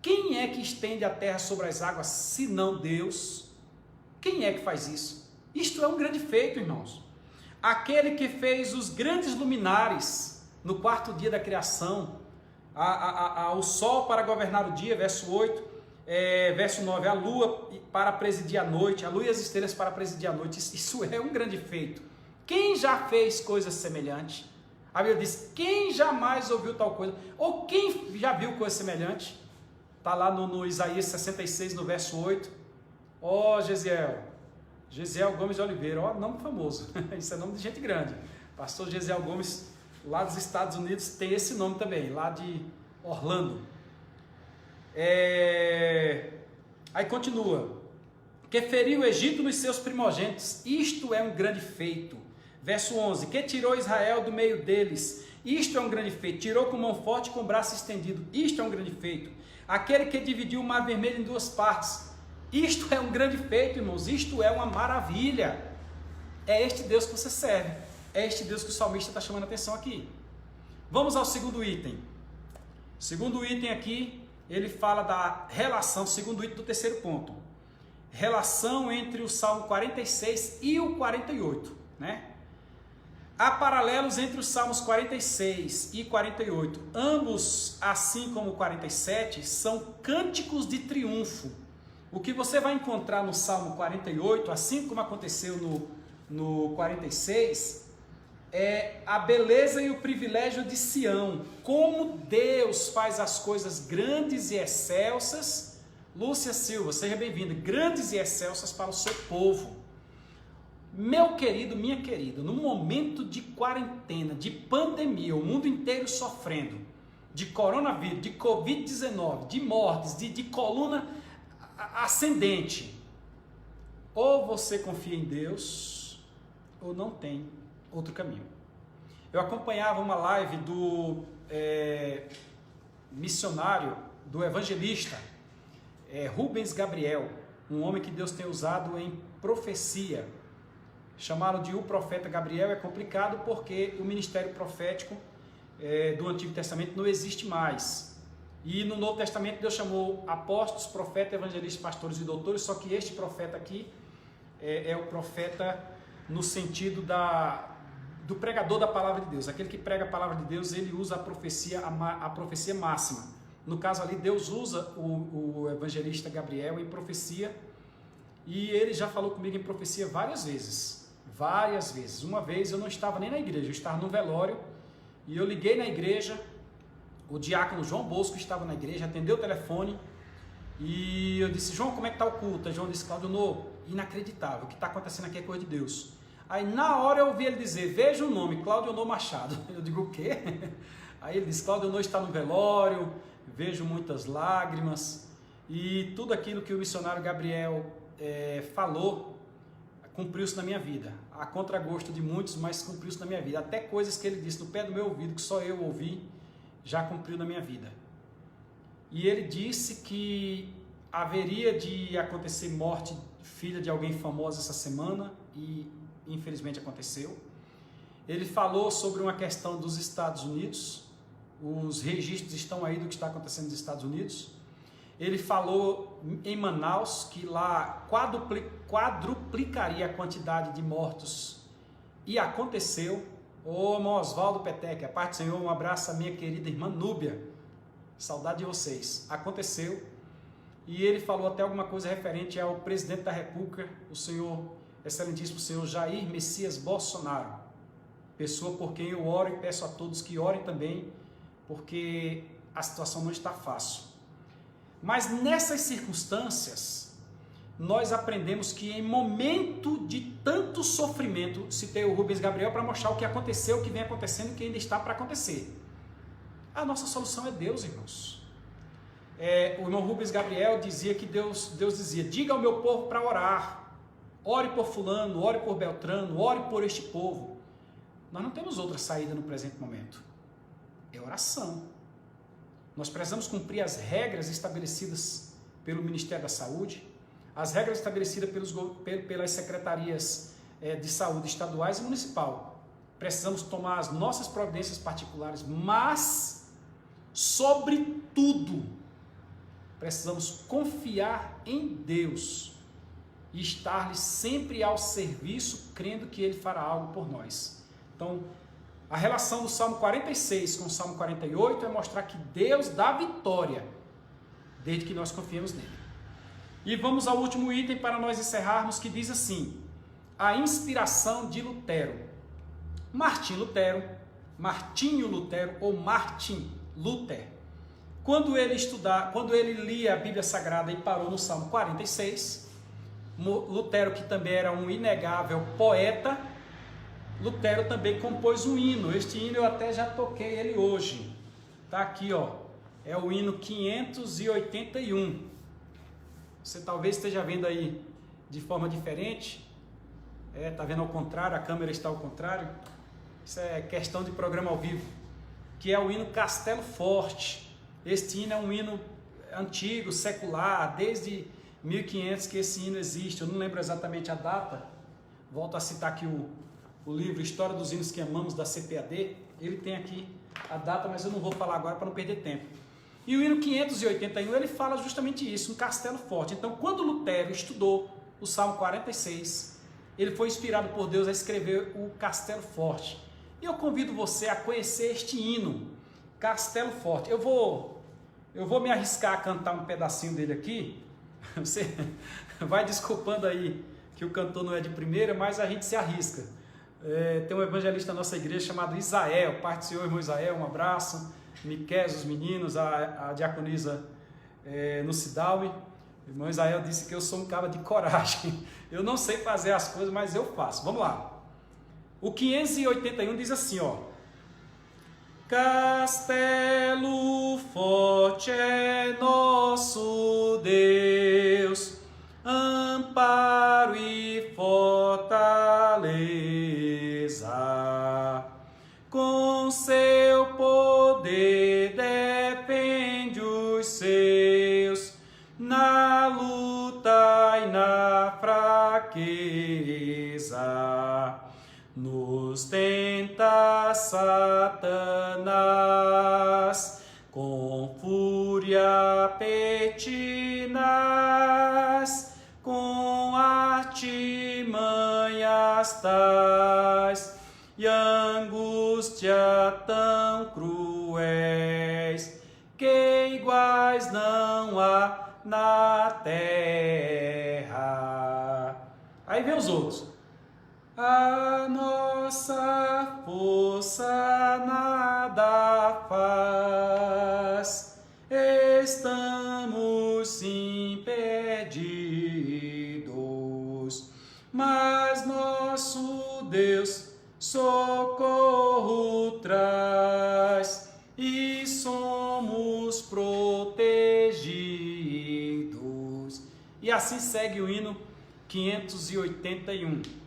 Quem é que estende a terra sobre as águas, se não Deus? Quem é que faz isso? Isto é um grande feito, irmãos. Aquele que fez os grandes luminares no 4º dia da criação, o sol para governar o dia, verso 8, verso 9, a lua para presidir a noite, a lua e as estrelas para presidir a noite. Isso é um grande feito. Quem já fez coisas semelhantes? A Bíblia diz, quem jamais ouviu tal coisa? Ou quem já viu coisa semelhante? Está lá no Isaías 66, no verso 8. Gesiel Gomes de Oliveira, nome famoso, isso é nome de gente grande. Pastor Gesiel Gomes, lá dos Estados Unidos, tem esse nome também, lá de Orlando. Aí continua, que feriu o Egito nos seus primogênitos, isto é um grande feito. Verso 11, que tirou Israel do meio deles, isto é um grande feito. Tirou com mão forte e com braço estendido, isto é um grande feito. Aquele que dividiu o mar vermelho em 2 partes, Isto é um grande feito, irmãos, isto é uma maravilha. É este Deus que você serve, é este Deus que o salmista está chamando a atenção aqui. Vamos ao segundo item. O segundo item aqui, ele fala da relação, segundo item do terceiro ponto. Relação entre o Salmo 46 e o 48, né? Há paralelos entre os Salmos 46 e 48. Ambos, assim como o 47, são cânticos de triunfo. O que você vai encontrar no Salmo 48, assim como aconteceu no 46, é a beleza e o privilégio de Sião. Como Deus faz as coisas grandes e excelsas. Lúcia Silva, seja bem-vinda. Grandes e excelsas para o seu povo. Meu querido, minha querida, no momento de quarentena, de pandemia, o mundo inteiro sofrendo, de coronavírus, de Covid-19, de mortes, de coluna ascendente, ou você confia em Deus, ou não tem outro caminho. Eu acompanhava uma live do missionário, do evangelista, Rubens Gabriel, um homem que Deus tem usado em profecia. Chamaram de o profeta Gabriel, é complicado porque o ministério profético do Antigo Testamento não existe mais. E no Novo Testamento Deus chamou apóstolos, profetas, evangelistas, pastores e doutores, só que este profeta aqui é o profeta no sentido do pregador da palavra de Deus. Aquele que prega a palavra de Deus, ele usa a profecia máxima. No caso ali, Deus usa o evangelista Gabriel em profecia, e ele já falou comigo em profecia várias vezes. Várias vezes. Uma vez eu não estava nem na igreja, eu estava no velório, e eu liguei na igreja, o diácono João Bosco estava na igreja, atendeu o telefone, e eu disse: João, como é que está o culto? Aí João disse: Cláudio, não, inacreditável, o que está acontecendo aqui é coisa de Deus. Aí na hora eu ouvi ele dizer: veja o nome, Cláudio Nô Machado. Eu digo: o quê? Aí ele disse: Cláudio Nô está no velório, vejo muitas lágrimas, e tudo aquilo que o missionário Gabriel falou, cumpriu-se na minha vida, a contragosto de muitos, mas cumpriu-se na minha vida. Até coisas que ele disse no pé do meu ouvido, que só eu ouvi, já cumpriu na minha vida. E ele disse que haveria de acontecer morte filha de alguém famoso essa semana, e infelizmente aconteceu. Ele falou sobre uma questão dos Estados Unidos, os registros estão aí do que está acontecendo nos Estados Unidos. Ele falou em Manaus que lá quadruplicaria a quantidade de mortos, e aconteceu. Ô irmão Oswaldo Petec, a parte do Senhor, um abraço à minha querida irmã Núbia, saudade de vocês. Aconteceu. E ele falou até alguma coisa referente ao presidente da República, o senhor, excelentíssimo senhor Jair Messias Bolsonaro, pessoa por quem eu oro e peço a todos que orem também, porque a situação não está fácil. Mas nessas circunstâncias, nós aprendemos que em momento de tanto sofrimento, citei o Rubens Gabriel para mostrar o que aconteceu, o que vem acontecendo e o que ainda está para acontecer. A nossa solução é Deus, irmãos. O irmão Rubens Gabriel dizia que Deus dizia: diga ao meu povo para orar, ore por fulano, ore por Beltrano, ore por este povo. Nós não temos outra saída no presente momento, é oração. Nós precisamos cumprir as regras estabelecidas pelo Ministério da Saúde, as regras estabelecidas pelas secretarias de saúde estaduais e municipal. Precisamos tomar as nossas providências particulares, mas, sobretudo, precisamos confiar em Deus e estar-lhe sempre ao serviço, crendo que Ele fará algo por nós. Então, a relação do Salmo 46 com o Salmo 48 é mostrar que Deus dá vitória, desde que nós confiemos nele. E vamos ao último item para nós encerrarmos, que diz assim: a inspiração de Lutero. Martinho Lutero ou Martin Luther, quando ele lia a Bíblia Sagrada e parou no Salmo 46, Lutero, que também era um inegável poeta, Lutero também compôs um hino. Este hino eu até já toquei ele hoje. Tá aqui, ó. É o hino 581. Você talvez esteja vendo aí de forma diferente. Tá vendo ao contrário, a câmera está ao contrário. Isso é questão de programa ao vivo. Que é o hino Castelo Forte. Este hino é um hino antigo, secular, desde 1500 que esse hino existe, eu não lembro exatamente a data, volto a citar aqui o livro História dos Hinos que Amamos, da CPAD, ele tem aqui a data, mas eu não vou falar agora para não perder tempo. E o hino 581, ele fala justamente isso, um castelo forte. Então, quando Lutero estudou o Salmo 46, ele foi inspirado por Deus a escrever o Castelo Forte. E eu convido você a conhecer este hino, Castelo Forte. Eu vou me arriscar a cantar um pedacinho dele aqui. Você vai desculpando aí que o cantor não é de primeira, mas a gente se arrisca. Tem um evangelista da nossa igreja chamado Isael, Pai do Senhor, irmão Isael, um abraço. Miquel, os meninos, a diaconisa no Cidalme. O irmão Isael disse que eu sou um cara de coragem. Eu não sei fazer as coisas, mas eu faço. Vamos lá. O 581 diz assim, ó. Castelo forte é nosso Deus, amparo e fortaleza. Com seu poder defende os seus, na luta e na fraqueza. Nos tenta Satanás, com fúria pertinaz, com artimanhas tais e angústia tão cruéis, que iguais não há na terra. Aí vem os outros. A nossa força nada faz, estamos impedidos, mas nosso Deus socorro traz e somos protegidos. E assim segue o hino 581.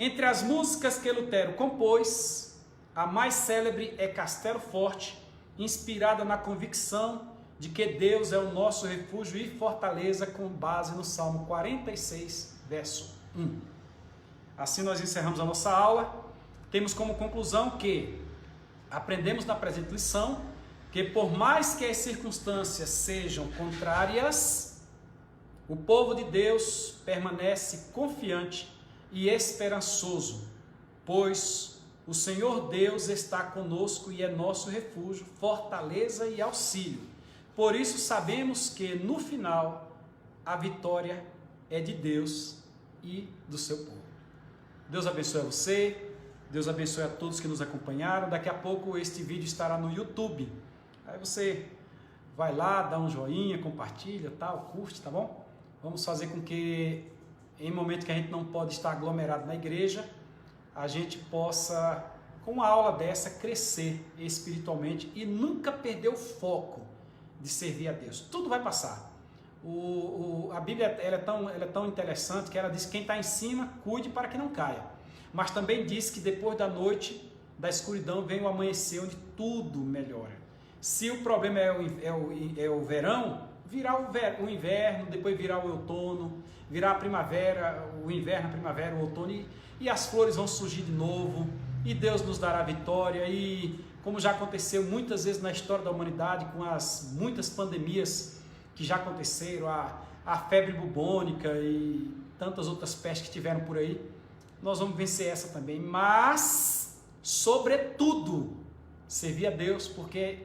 Entre as músicas que Lutero compôs, a mais célebre é Castelo Forte, inspirada na convicção de que Deus é o nosso refúgio e fortaleza, com base no Salmo 46, verso 1. Assim nós encerramos a nossa aula. Temos como conclusão que aprendemos na presente lição que, por mais que as circunstâncias sejam contrárias, o povo de Deus permanece confiante e esperançoso, pois o Senhor Deus está conosco e é nosso refúgio, fortaleza e auxílio. Por isso sabemos que no final a vitória é de Deus e do seu povo. Deus abençoe a você, Deus abençoe a todos que nos acompanharam. Daqui a pouco este vídeo estará no YouTube. Aí você vai lá, dá um joinha, compartilha, tal, curte, tá bom? Vamos fazer com que, em momento que a gente não pode estar aglomerado na igreja, a gente possa, com uma aula dessa, crescer espiritualmente e nunca perder o foco de servir a Deus. Tudo vai passar. A Bíblia ela é tão interessante que ela diz que quem está em cima, cuide para que não caia. Mas também diz que depois da noite, da escuridão, vem o amanhecer, onde tudo melhora. Se o problema é o verão, virá o inverno, depois virá o outono, virá a primavera, o inverno, a primavera, o outono, e as flores vão surgir de novo, e Deus nos dará vitória. E como já aconteceu muitas vezes na história da humanidade, com as muitas pandemias que já aconteceram, a febre bubônica e tantas outras pestes que tiveram por aí, nós vamos vencer essa também, mas, sobretudo, servir a Deus, porque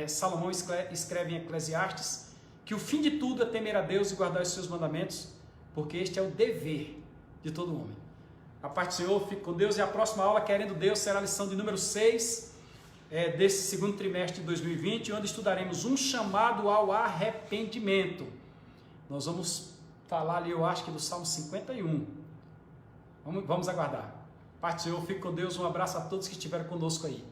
Salomão escreve em Eclesiastes que o fim de tudo é temer a Deus e guardar os seus mandamentos, porque este é o dever de todo homem. A paz do Senhor, fique com Deus, e a próxima aula, querendo Deus, será a lição de número 6 desse segundo trimestre de 2020, onde estudaremos um chamado ao arrependimento. Nós vamos falar ali, eu acho que do Salmo 51. Vamos aguardar. Paz do Senhor, fique com Deus, um abraço a todos que estiveram conosco aí.